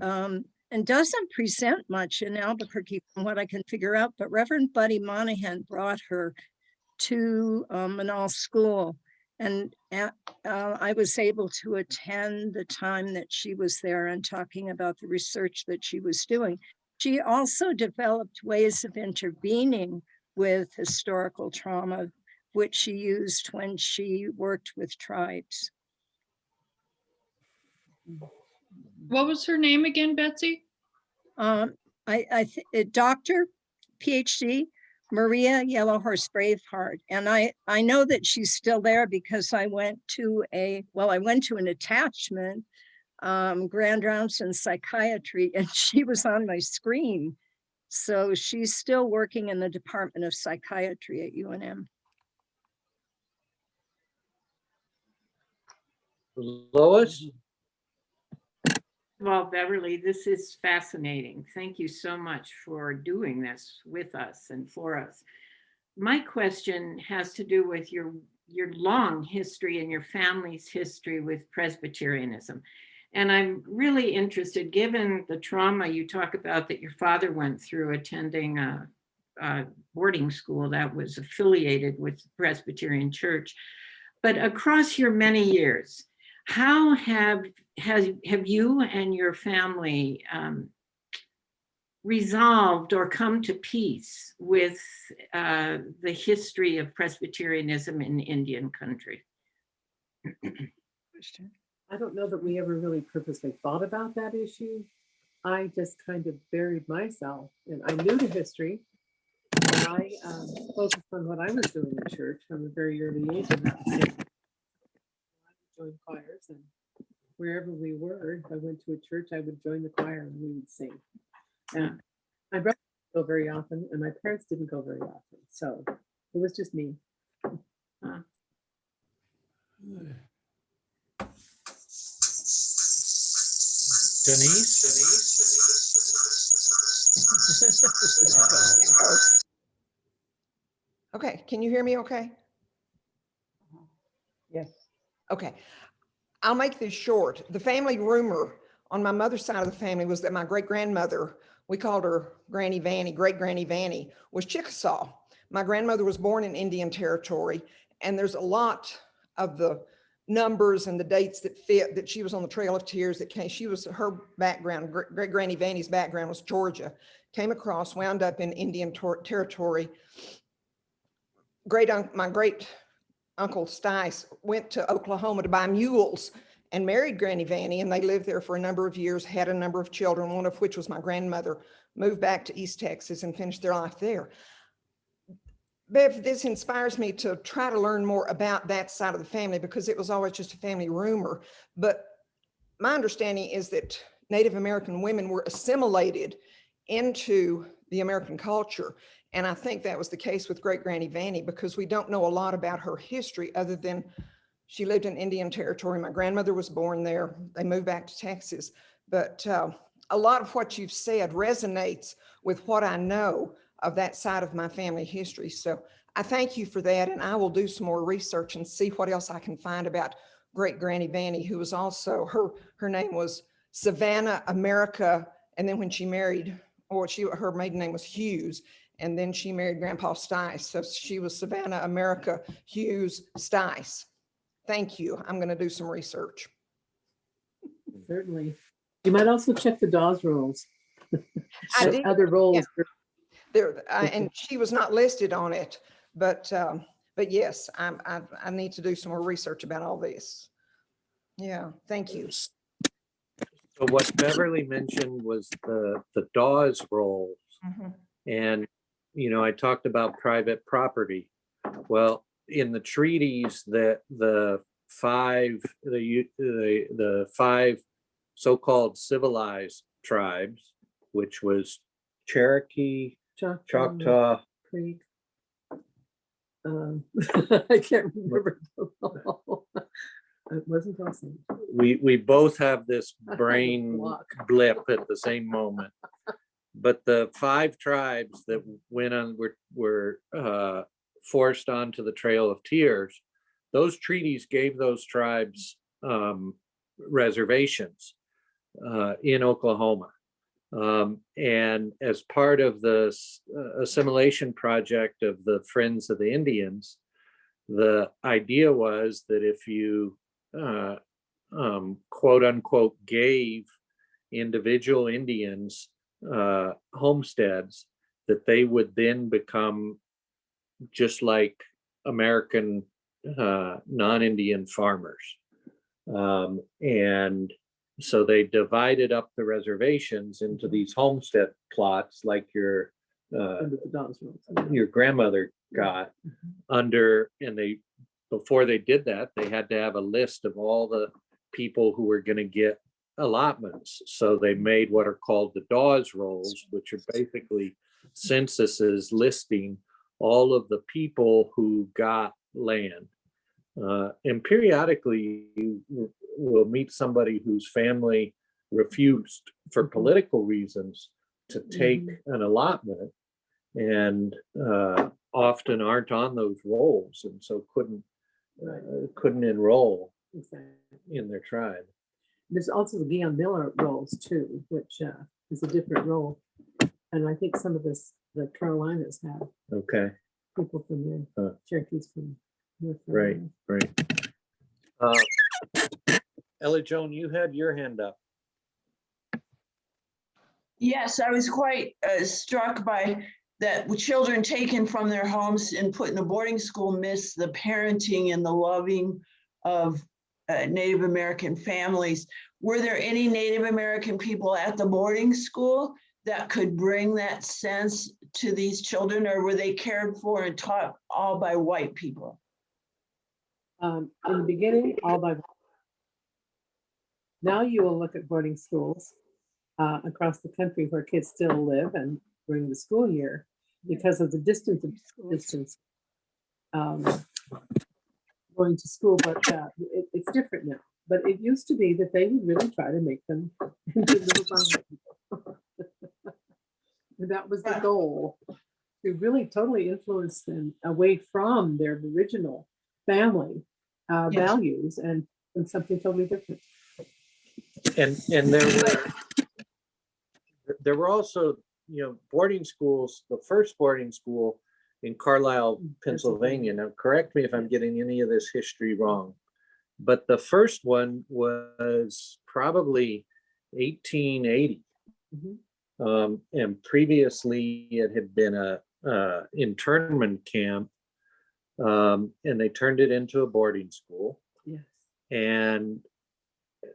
doesn't present much in Albuquerque from what I can figure out, but Reverend Buddy Monahan brought her to Manal School, and I was able to attend the time that she was there and talking about the research that she was doing. She also developed ways of intervening with historical trauma, which she used when she worked with tribes. What was her name again, Betsy? Dr. PhD Maria Yellow Horse Braveheart. And I know that she's still there because I went to an attachment, Grand Rounds in Psychiatry, and she was on my screen. So she's still working in the Department of Psychiatry at UNM. Lois? Well, Beverly, this is fascinating. Thank you so much for doing this with us and for us. My question has to do with your long history and your family's history with Presbyterianism. And I'm really interested, given the trauma you talk about that your father went through attending a boarding school that was affiliated with the Presbyterian Church. But across your many years, how have you and your family resolved or come to peace with the history of Presbyterianism in Indian country? I don't know that we ever really purposely thought about that issue. I just kind of buried myself, and I knew the history, and I focused on what I was doing in church from a very early age. And I joined choirs, and wherever we were, if I went to a church, I would join the choir and we would sing. And my brother didn't go very often, and my parents didn't go very often, so it was just me. Denise? Okay, can you hear me okay? Yes. Okay, I'll make this short. The family rumor on my mother's side of the family was that my great-grandmother, we called her Granny Vanny, great-granny Vanny, was Chickasaw. My grandmother was born in Indian Territory, and there's a lot of the numbers and the dates that fit, that she was on the Trail of Tears, that came, she was, her background, great Granny Vanny's background was Georgia, came across, wound up in Indian territory. My great Uncle Stice went to Oklahoma to buy mules and married Granny Vanny, and they lived there for a number of years, had a number of children, one of which was my grandmother, moved back to East Texas and finished their life there. Bev, this inspires me to try to learn more about that side of the family, because it was always just a family rumor. But my understanding is that Native American women were assimilated into the American culture. And I think that was the case with great Granny Vanny, because we don't know a lot about her history other than she lived in Indian Territory. My grandmother was born there. They moved back to Texas. But a lot of what you've said resonates with what I know of that side of my family history. So I thank you for that. And I will do some more research and see what else I can find about great Granny Vanny, who was also, her name was Savannah America. And then when she married, her maiden name was Hughes. And then she married Grandpa Stice. So she was Savannah America Hughes Stice. Thank you. I'm going to do some research. Certainly. You might also check the Dawes rolls. I did. Other rolls. Yeah. And she was not listed on it, but yes, I need to do some more research about all this. Yeah, thank you. So what Beverly mentioned was the Dawes rolls. Mhm. And, you know, I talked about private property. Well, in the treaties that the five so-called civilized tribes, which was Cherokee, Choctaw, Creek. I can't remember. It wasn't awesome. we both have this brain blip at the same moment. But the five tribes that went on were forced onto the Trail of Tears, those treaties gave those tribes reservations in Oklahoma. And as part of the assimilation project of the Friends of the Indians, the idea was that if you quote unquote gave individual Indians homesteads, that they would then become just like American non-Indian farmers. And so they divided up the reservations into these homestead plots like your grandmother got under, and before they did that, they had to have a list of all the people who were going to get allotments. So they made what are called the Dawes rolls, which are basically censuses listing all of the people who got land. And periodically you will meet somebody whose family refused for political reasons to take an allotment, and often aren't on those rolls, and so couldn't enroll in their tribe. There's also the Guion Miller rolls too, which is a different roll. And I think some of the Carolinas have people from there, Cherokees from North Carolina. Right. Ella Joan, you had your hand up. Yes, I was quite struck by that children taken from their homes and put in a boarding school miss the parenting and the loving of Native American families. Were there any Native American people at the boarding school that could bring that sense to these children, or were they cared for and taught all by white people? In the beginning, all by. Now you will look at boarding schools across the country where kids still live and during the school year, because of the distance going to school, but it's different now. But it used to be that they would really try to make them into little brown people. And that was the goal, to really totally influence them away from their original family values and something totally different. And there were also, you know, boarding schools. The first boarding school in Carlisle, Pennsylvania. Now, correct me if I'm getting any of this history wrong. but the first one was probably 1880. And previously it had been a internment camp, and they turned it into a boarding school. Yes.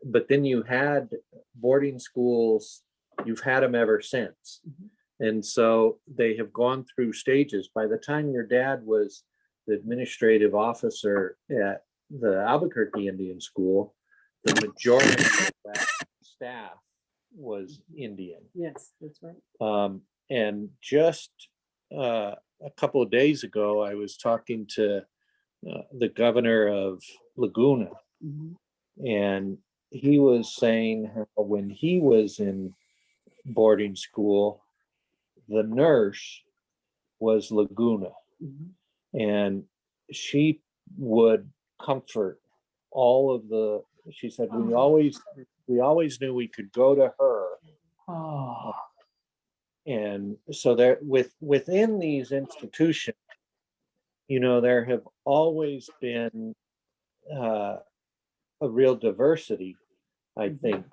But then you had boarding schools, you've had them ever since. And so they have gone through stages. By the time your dad was the administrative officer at the Albuquerque Indian School, the majority of that staff was Indian. Yes, that's right. And just a couple of days ago, I was talking to the governor of Laguna, and he was saying how when he was in boarding school, the nurse was Laguna, and she would comfort all of the, she said, we always knew we could go to her. And so there, within these institutions, there have always been a real diversity, I think,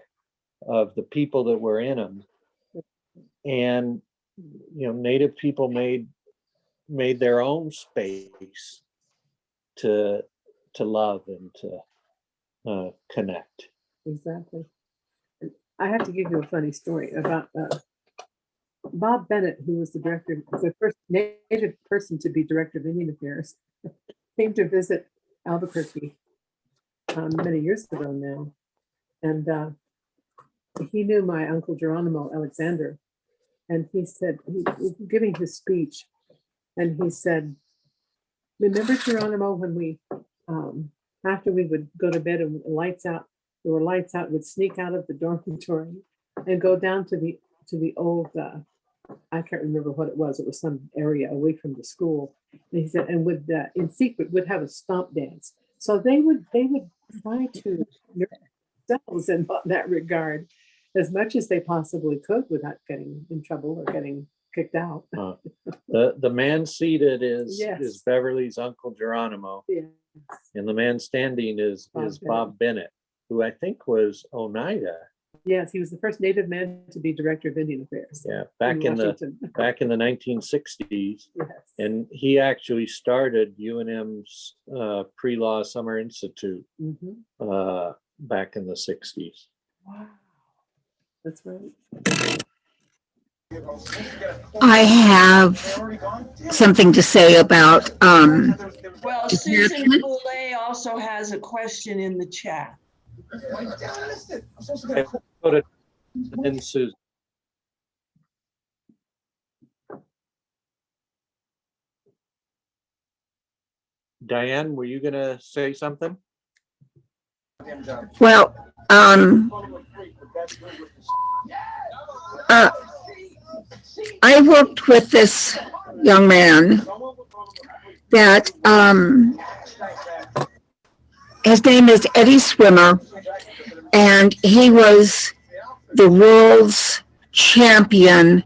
of the people that were in them. And Native people made their own space to love and to connect. Exactly. I have to give you a funny story about Bob Bennett, who was the first Native person to be director of Indian Affairs, came to visit Albuquerque many years ago now. And he knew my uncle Geronimo Alexander. And he said, he was giving his speech, and he said, remember, Geronimo, when we, after we would go to bed and lights out, there were lights out, would sneak out of the dormitory and go down to the old, I can't remember what it was some area away from the school. And he said, and would, in secret, would have a stomp dance. So they would try to nurse themselves in that regard as much as they possibly could without getting in trouble or getting kicked out. The man seated is Yes. is Beverly's Uncle Geronimo, Yes. and the man standing is Bob Bennett, who I think was Oneida. Yes, he was the first Native man to be director of Indian Affairs. Yeah, back in the Washington. 1960s, Yes. and he actually started UNM's pre-law summer institute back in the 60s. Wow, that's right. I have something to say about Well, Susan Boulay also has a question in the chat. Go to and Susan. Diane, were you gonna say something? well, I worked with this young man that his name is Eddie Swimmer, and he was the world's champion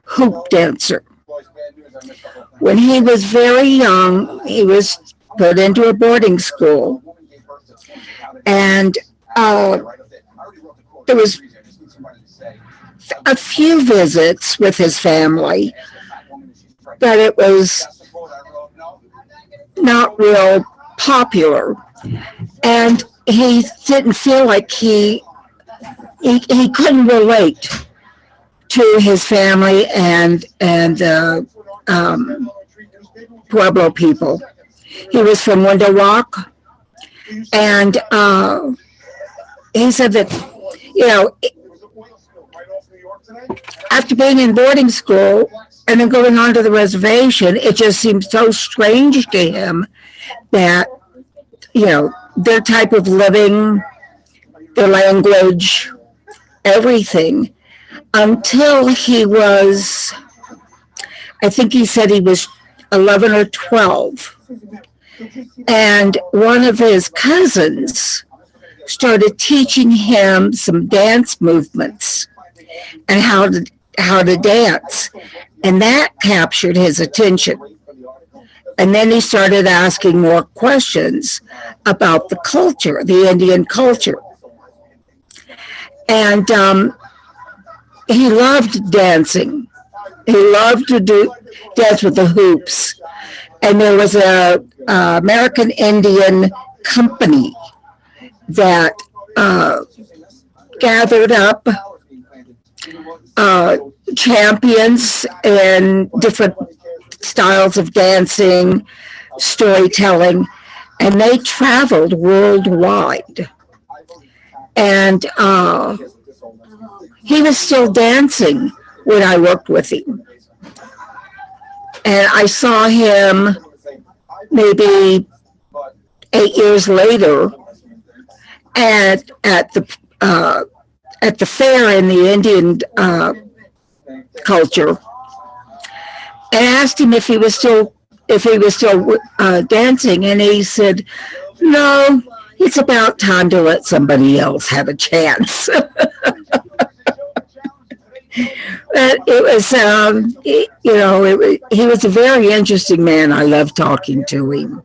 hoop dancer. When he was very young, he was put into a boarding school, and there was a few visits with his family, but it was not real popular, and he didn't feel like he couldn't relate to his family and Pueblo people. He was from Window Rock, and he said that, after being in boarding school and then going on to the reservation, it just seemed so strange to him that, their type of living, their language, everything, until he was, I think he said he was 11 or 12. And one of his cousins started teaching him some dance movements and how to dance. And that captured his attention. And then he started asking more questions about the culture, the Indian culture. And he loved dancing. He loved to dance with the hoops. And there was a American Indian company that gathered up champions in different styles of dancing, storytelling, and they traveled worldwide. And he was still dancing when I worked with him. And I saw him maybe 8 years later at the fair in the Indian culture, and asked him if he was still dancing, and he said, "No, it's about time to let somebody else have a chance." But it was, he was a very interesting man. I loved talking to him.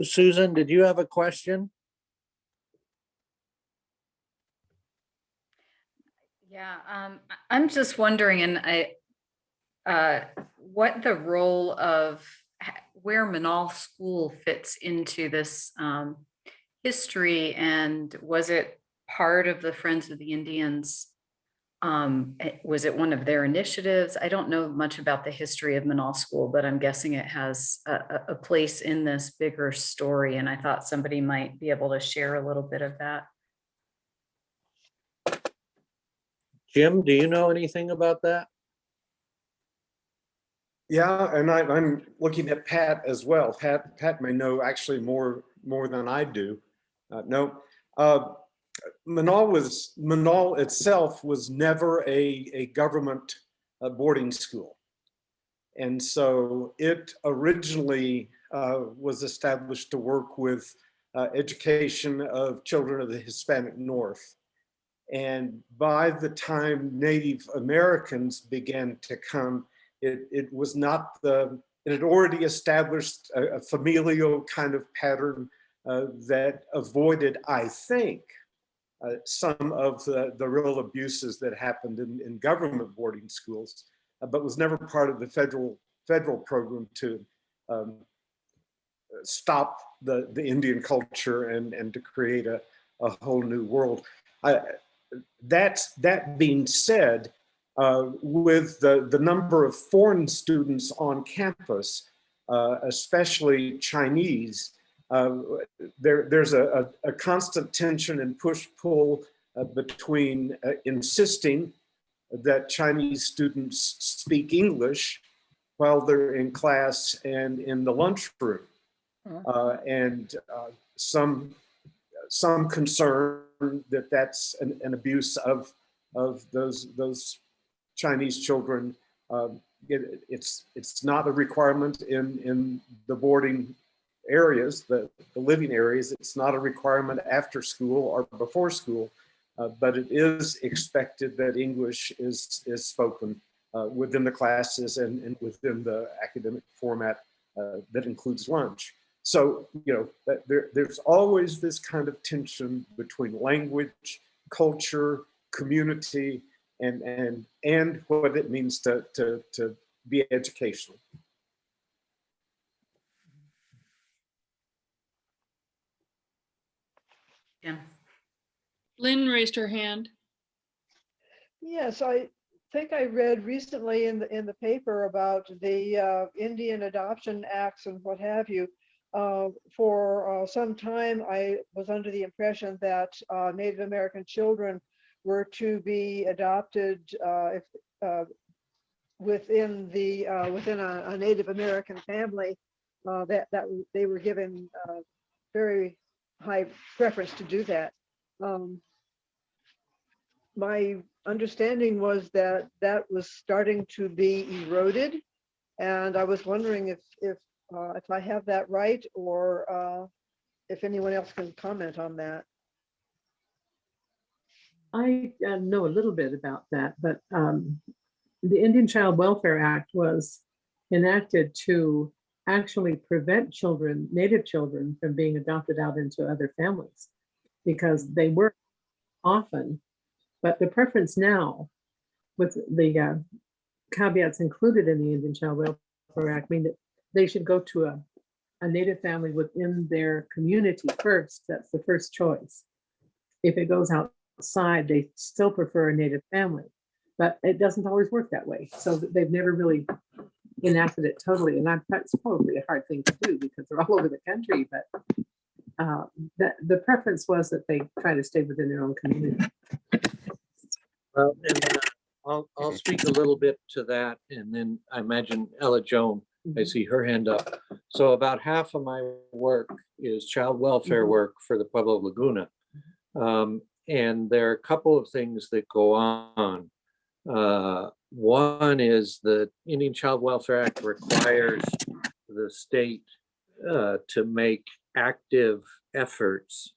Susan, did you have a question? Yeah, I'm just wondering, what the role of where Manal School fits into this history, and was it part of the Friends of the Indians? Was it one of their initiatives? I don't know much about the history of Manal School, but I'm guessing it has a place in this bigger story, and I thought somebody might be able to share a little bit of that. Jim, do you know anything about that? Yeah, and I'm looking at Pat as well. Pat may know actually more than I do. Manal itself was never a government boarding school. And so it originally was established to work with education of children of the Hispanic North. And by the time Native Americans began to come, it was not it had already established a familial kind of pattern that avoided, I think, some of the real abuses that happened in government boarding schools, but was never part of the federal program to stop the Indian culture and to create a whole new world. That being said, with the number of foreign students on campus, especially Chinese, there's a constant tension and push-pull between insisting that Chinese students speak English while they're in class and in the lunchroom, and some concern that that's an abuse of those Chinese children. It's not a requirement in the boarding areas, the living areas. It's not a requirement after school or before school, but it is expected that English is spoken within the classes and within the academic format that includes lunch. So, there's always this kind of tension between language, culture, community, and what it means to be educational. Yeah. Lynn raised her hand. Yes, I think I read recently in the paper about the Indian Adoption Acts and what have you. For some time, I was under the impression that Native American children were to be adopted within a Native American family, that they were given very high preference to do that. My understanding was that was starting to be eroded, and I was wondering if I have that right, or if anyone else can comment on that. I know a little bit about that, but the Indian Child Welfare Act was enacted to actually prevent children, Native children, from being adopted out into other families because they were often, but the preference now with the caveats included in the Indian Child Welfare Act mean that they should go to a Native family within their community first. That's the first choice. If it goes outside, they still prefer a Native family, but it doesn't always work that way. So they've never really enacted it totally. And that's probably a hard thing to do because they're all over the country, but the preference was that they try to stay within their own community. Well, and I'll speak a little bit to that, and then I imagine Ella Joan, I see her hand up. So about half of my work is child welfare work for the Pueblo of Laguna. And there are a couple of things that go on. One is the Indian Child Welfare Act requires the state to make active efforts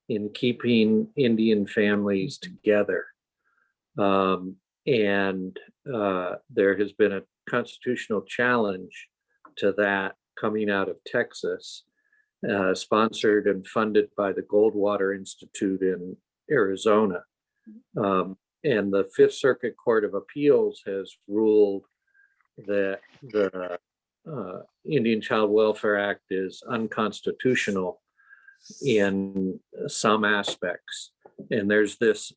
in keeping Indian families together. And there has been a constitutional challenge to that coming out of Texas, sponsored and funded by the Goldwater Institute in Arizona. And the Fifth Circuit Court of Appeals has ruled that the Indian Child Welfare Act is unconstitutional in some aspects. And there's this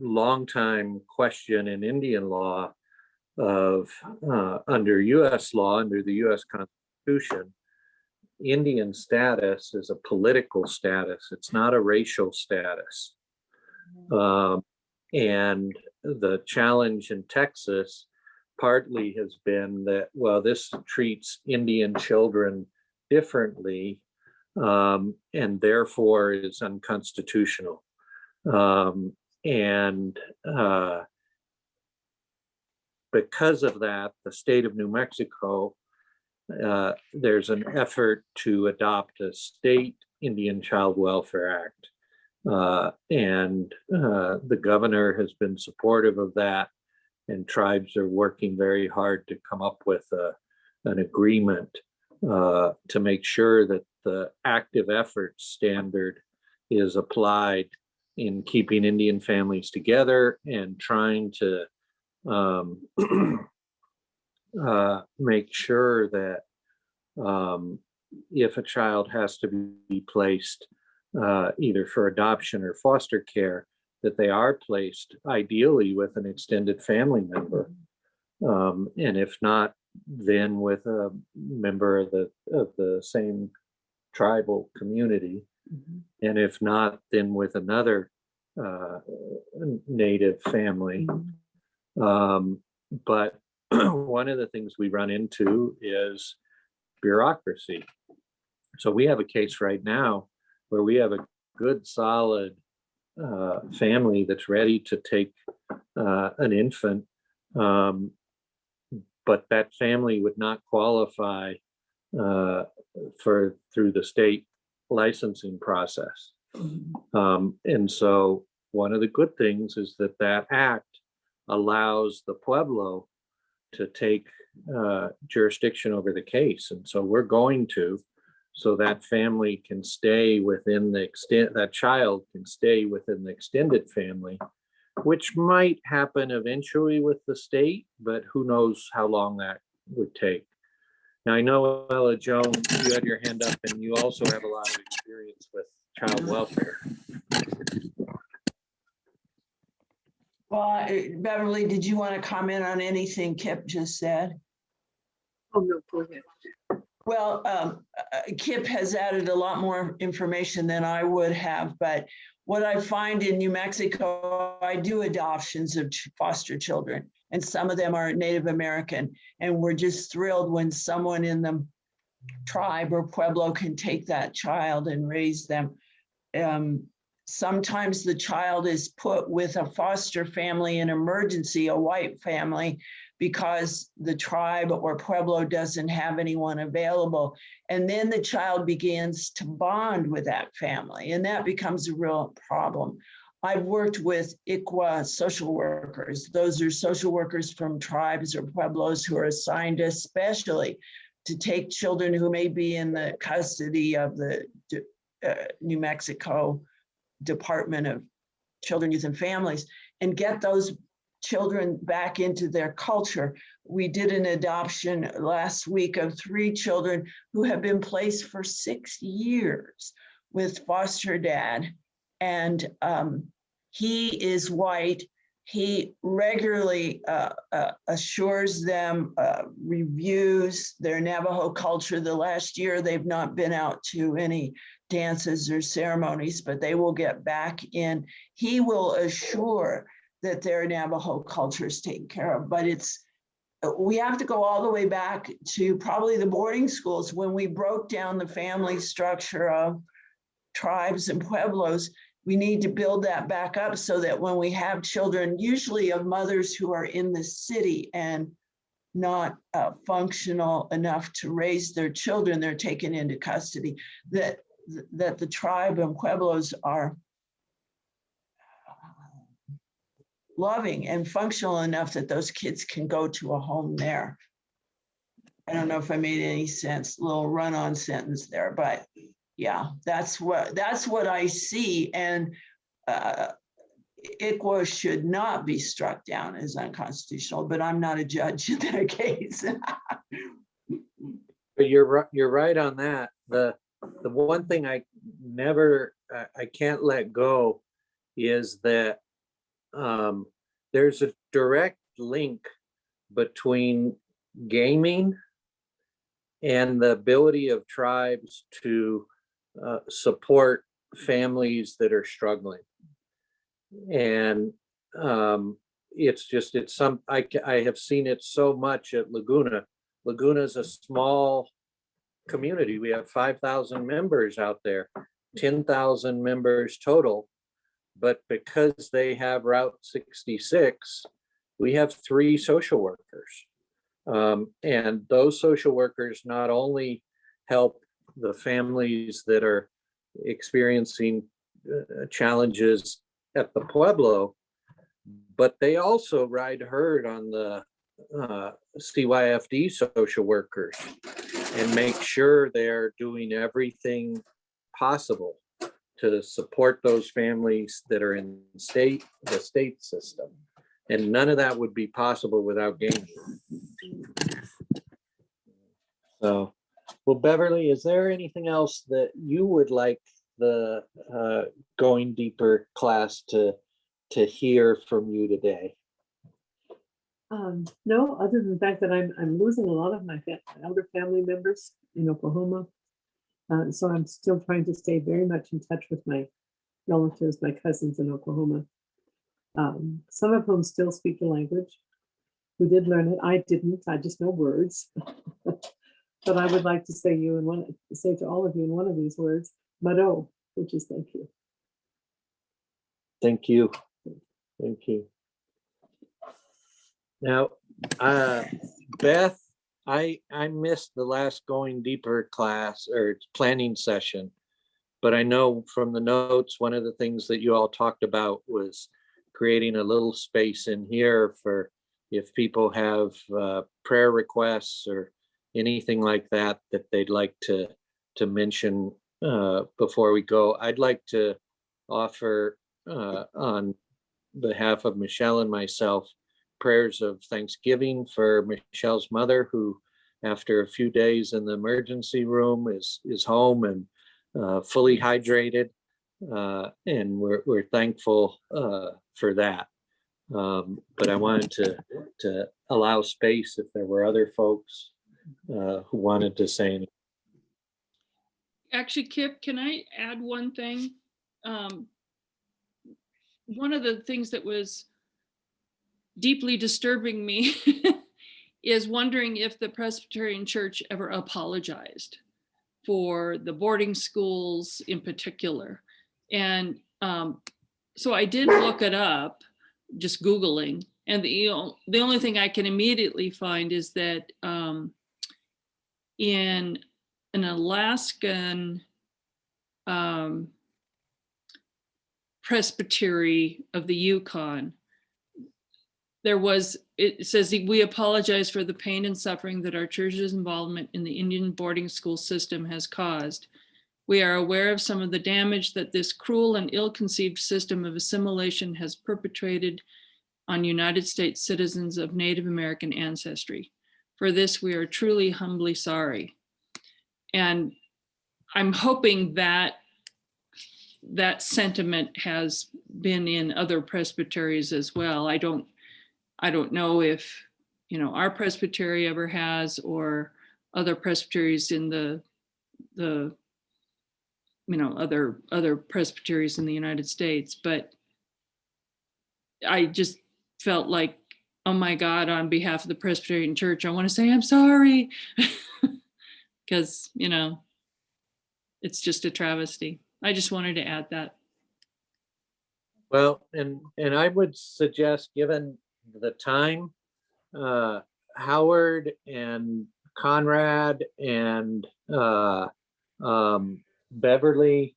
longtime question in Indian law of under US law, under the US Constitution, Indian status is a political status. It's not a racial status. And the challenge in Texas partly has been that, well, this treats Indian children differently and therefore is unconstitutional. And because of that, the state of New Mexico, there's an effort to adopt a state Indian Child Welfare Act. And the governor has been supportive of that, and tribes are working very hard to come up with an agreement to make sure that the active efforts standard is applied in keeping Indian families together and trying to make sure that if a child has to be placed either for adoption or foster care, that they are placed ideally with an extended family member. And if not, then with a member of the same tribal community. And if not, then with another Native family. But one of the things we run into is bureaucracy. So we have a case right now where we have a good, solid family that's ready to take an infant, but that family would not qualify through the state licensing process. And so one of the good things is that act allows the Pueblo to take jurisdiction over the case. And so we're going to, so that family can stay within that child can stay within the extended family, which might happen eventually with the state, but who knows how long that would take. Now, I know, Ella Joan, you had your hand up and you also have a lot of experience with child welfare. Well, Beverly, did you want to comment on anything Kip just said? Oh, no, go ahead. Well, Kip has added a lot more information than I would have, but what I find in New Mexico, I do adoptions of foster children, and some of them are Native American, and we're just thrilled when someone in the tribe or Pueblo can take that child and raise them. Sometimes the child is put with a foster family in emergency, a white family, because the tribe or Pueblo doesn't have anyone available. And then the child begins to bond with that family, and that becomes a real problem. I've worked with ICWA social workers. Those are social workers from tribes or pueblos who are assigned especially to take children who may be in the custody of the New Mexico Department of Children, Youth, and Families and get those children back into their culture. We did an adoption last week of 3 children who have been placed for 6 years with foster dad. And he is white. He regularly assures them, reviews their Navajo culture. The last year, they've not been out to any dances or ceremonies, but they will get back in. He will assure that their Navajo culture is taken care of. But we have to go all the way back to probably the boarding schools when we broke down the family structure of tribes and pueblos. We need to build that back up so that when we have children, usually of mothers who are in the city and not functional enough to raise their children, they're taken into custody, that the tribe and pueblos are loving and functional enough that those kids can go to a home there. I don't know if I made any sense, a little run-on sentence there, but yeah, that's what I see. And ICWA should not be struck down as unconstitutional, but I'm not a judge in that case. But you're right on that. The one thing I can't let go is that there's a direct link between gaming and the ability of tribes to support families that are struggling. And I have seen it so much at Laguna. Laguna is a small community. We have 5,000 members out there, 10,000 members total. But because they have Route 66, we have 3 social workers. And those social workers not only help the families that are experiencing challenges at the Pueblo, but they also ride herd on the CYFD social workers and make sure they're doing everything possible to support those families that are in the state system. And none of that would be possible without gaming. So, well, Beverly, is there anything else that you would like the Going Deeper class to hear from you today? No, other than the fact that I'm losing a lot of my elder family members in Oklahoma. So I'm still trying to stay very much in touch with my relatives, my cousins in Oklahoma. Some of whom still speak the language, who did learn it. I didn't, I just know words. But I would like to say to all of you in one of these words, Mado, which is thank you. Thank you. Thank you. Now, Beth, I missed the last Going Deeper class or planning session, but I know from the notes, one of the things that you all talked about was creating a little space in here for if people have prayer requests or anything like that that they'd like to mention before we go. I'd like to offer on behalf of Michelle and myself prayers of thanksgiving for Michelle's mother, who after a few days in the emergency room is home and fully hydrated, and we're thankful for that. But I wanted to allow space if there were other folks who wanted to say anything. Actually, Kip, can I add one thing? One of the things that was deeply disturbing me is wondering if the Presbyterian Church ever apologized for the boarding schools in particular. And so I did look it up, just Googling, and the only thing I can immediately find is that in an Alaskan Presbytery of the Yukon. It says, we apologize for the pain and suffering that our church's involvement in the Indian boarding school system has caused. We are aware of some of the damage that this cruel and ill-conceived system of assimilation has perpetrated on United States citizens of Native American ancestry. For this, we are truly humbly sorry. And I'm hoping that that sentiment has been in other presbyteries as well. I don't know if, our presbytery ever has, or other presbyteries in the other presbyteries in the United States, but I just felt like, oh my God, on behalf of the Presbyterian Church, I want to say I'm sorry, because, it's just a travesty. I just wanted to add that. Well, and I would suggest, given the time, Howard and Conrad and Beverly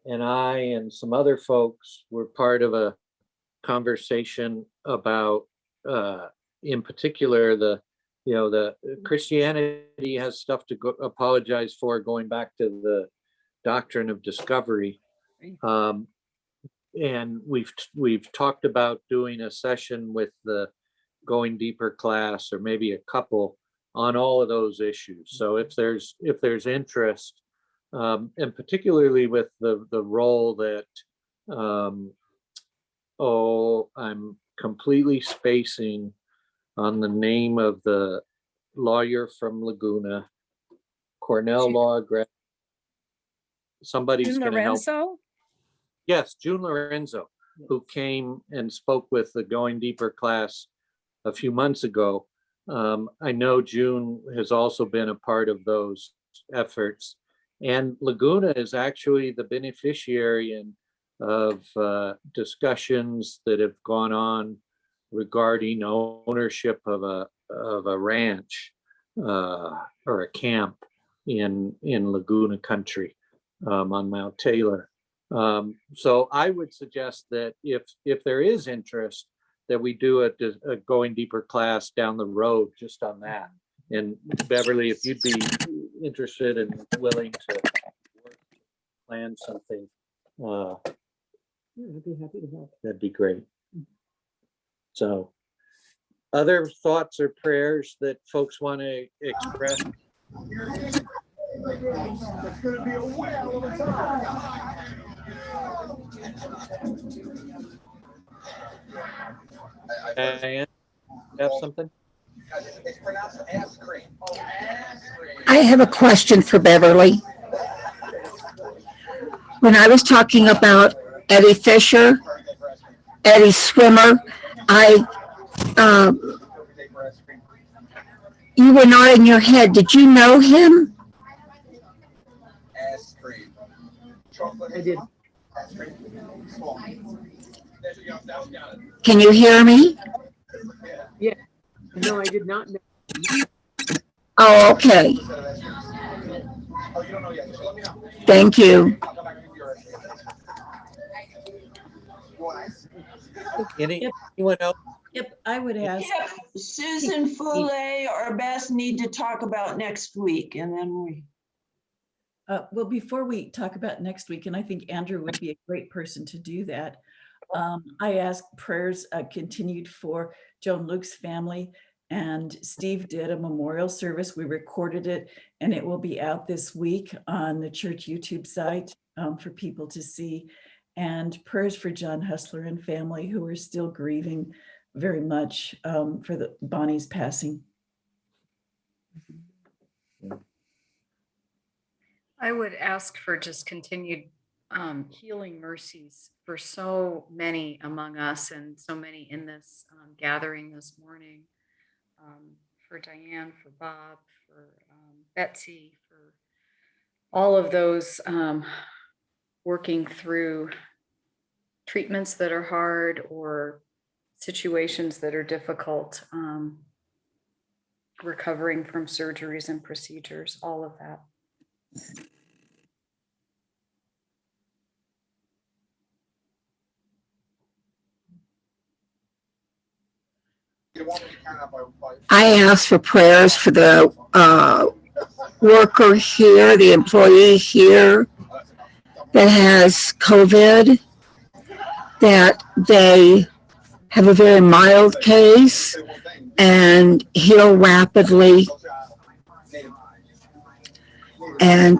and I and some other folks were part of a conversation about, in particular, the Christianity has stuff to apologize for, going back to the doctrine of discovery. And we've talked about doing a session with the Going Deeper class, or maybe a couple, on all of those issues. So if there's interest, and particularly with the role that, I'm completely spacing on the name of the lawyer from Laguna, Cornell Law grad. Somebody's going to help. Lorenzo? Yes, June Lorenzo, who came and spoke with the Going Deeper class a few months ago. I know June has also been a part of those efforts, and Laguna is actually the beneficiary of discussions that have gone on regarding ownership of a ranch or a camp in Laguna country on Mount Taylor. So I would suggest that if there is interest, that we do a Going Deeper class down the road just on that. And Beverly, if you'd be interested and willing to plan something, I'd be happy to help. that'd be great. So, other thoughts or prayers that folks want to express? Diane, have something? I have a question for Beverly. When I was talking about Eddie Fisher, Eddie Swimmer, you were nodding your head. Did you know him? I did. Can you hear me? Yeah. No, I did not know. Oh, okay. Thank you. Anyone else? Yep, I would ask. Yep, Susan Foulé or Beth need to talk about next week, and then we. Well, before we talk about next week, and I think Andrew would be a great person to do that, I ask prayers continued for Joan Luke's family, and Steve did a memorial service. We recorded it, and it will be out this week on the church YouTube site for people to see. And prayers for John Hustler and family, who are still grieving very much for Bonnie's passing. I would ask for just continued healing mercies for so many among us and so many in this gathering this morning. For Diane, for Bob, for Betsy, for all of those working through treatments that are hard or situations that are difficult, recovering from surgeries and procedures, all of that. I asked for prayers for the worker here, the employee here that has COVID, that they have a very mild case and heal rapidly, and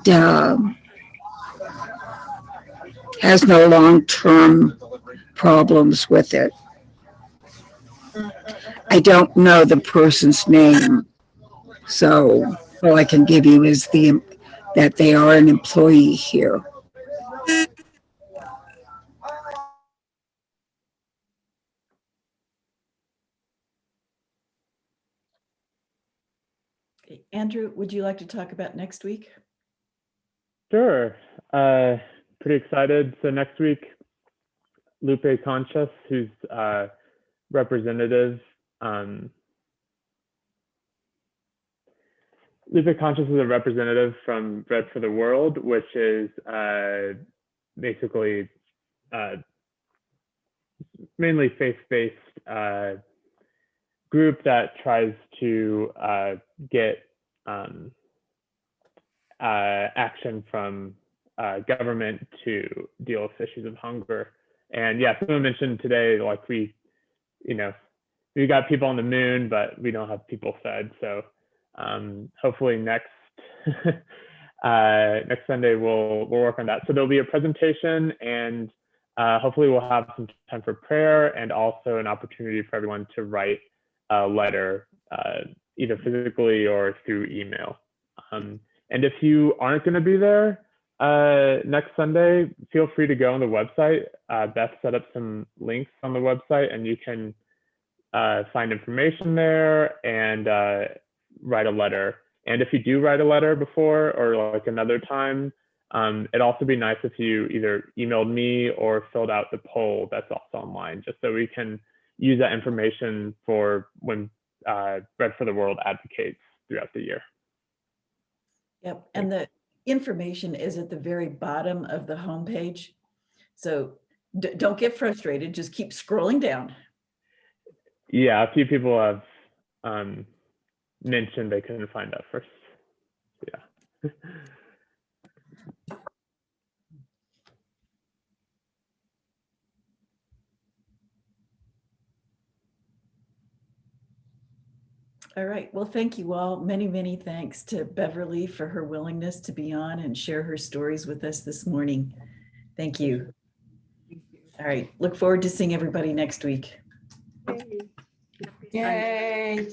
has no long-term problems with it. I don't know the person's name, so all I can give you is that they are an employee here. Andrew, would you like to talk about next week? Sure. Pretty excited. So next week, Lupe Conchas, who's representative. Lupe Conchas is a representative from Bread for the World, which is basically mainly faith-based group that tries to get action from government to deal with issues of hunger. And yeah, someone mentioned today, like we got people on the moon, but we don't have people fed. So hopefully next Sunday we'll work on that. So there'll be a presentation, and hopefully we'll have some time for prayer and also an opportunity for everyone to write a letter, either physically or through email. And if you aren't going to be there next Sunday, feel free to go on the website. Beth set up some links on the website, and you can find information there and write a letter. And if you do write a letter before or like another time, it'd also be nice if you either emailed me or filled out the poll that's also online, just so we can use that information for when Bread for the World advocates throughout the year. Yep, and the information is at the very bottom of the homepage. So don't get frustrated, just keep scrolling down. Yeah, a few people have mentioned they couldn't find that first. Yeah. All right, well, thank you all. Many, many thanks to Beverly for her willingness to be on and share her stories with us this morning. Thank you. All right, look forward to seeing everybody next week. Yay.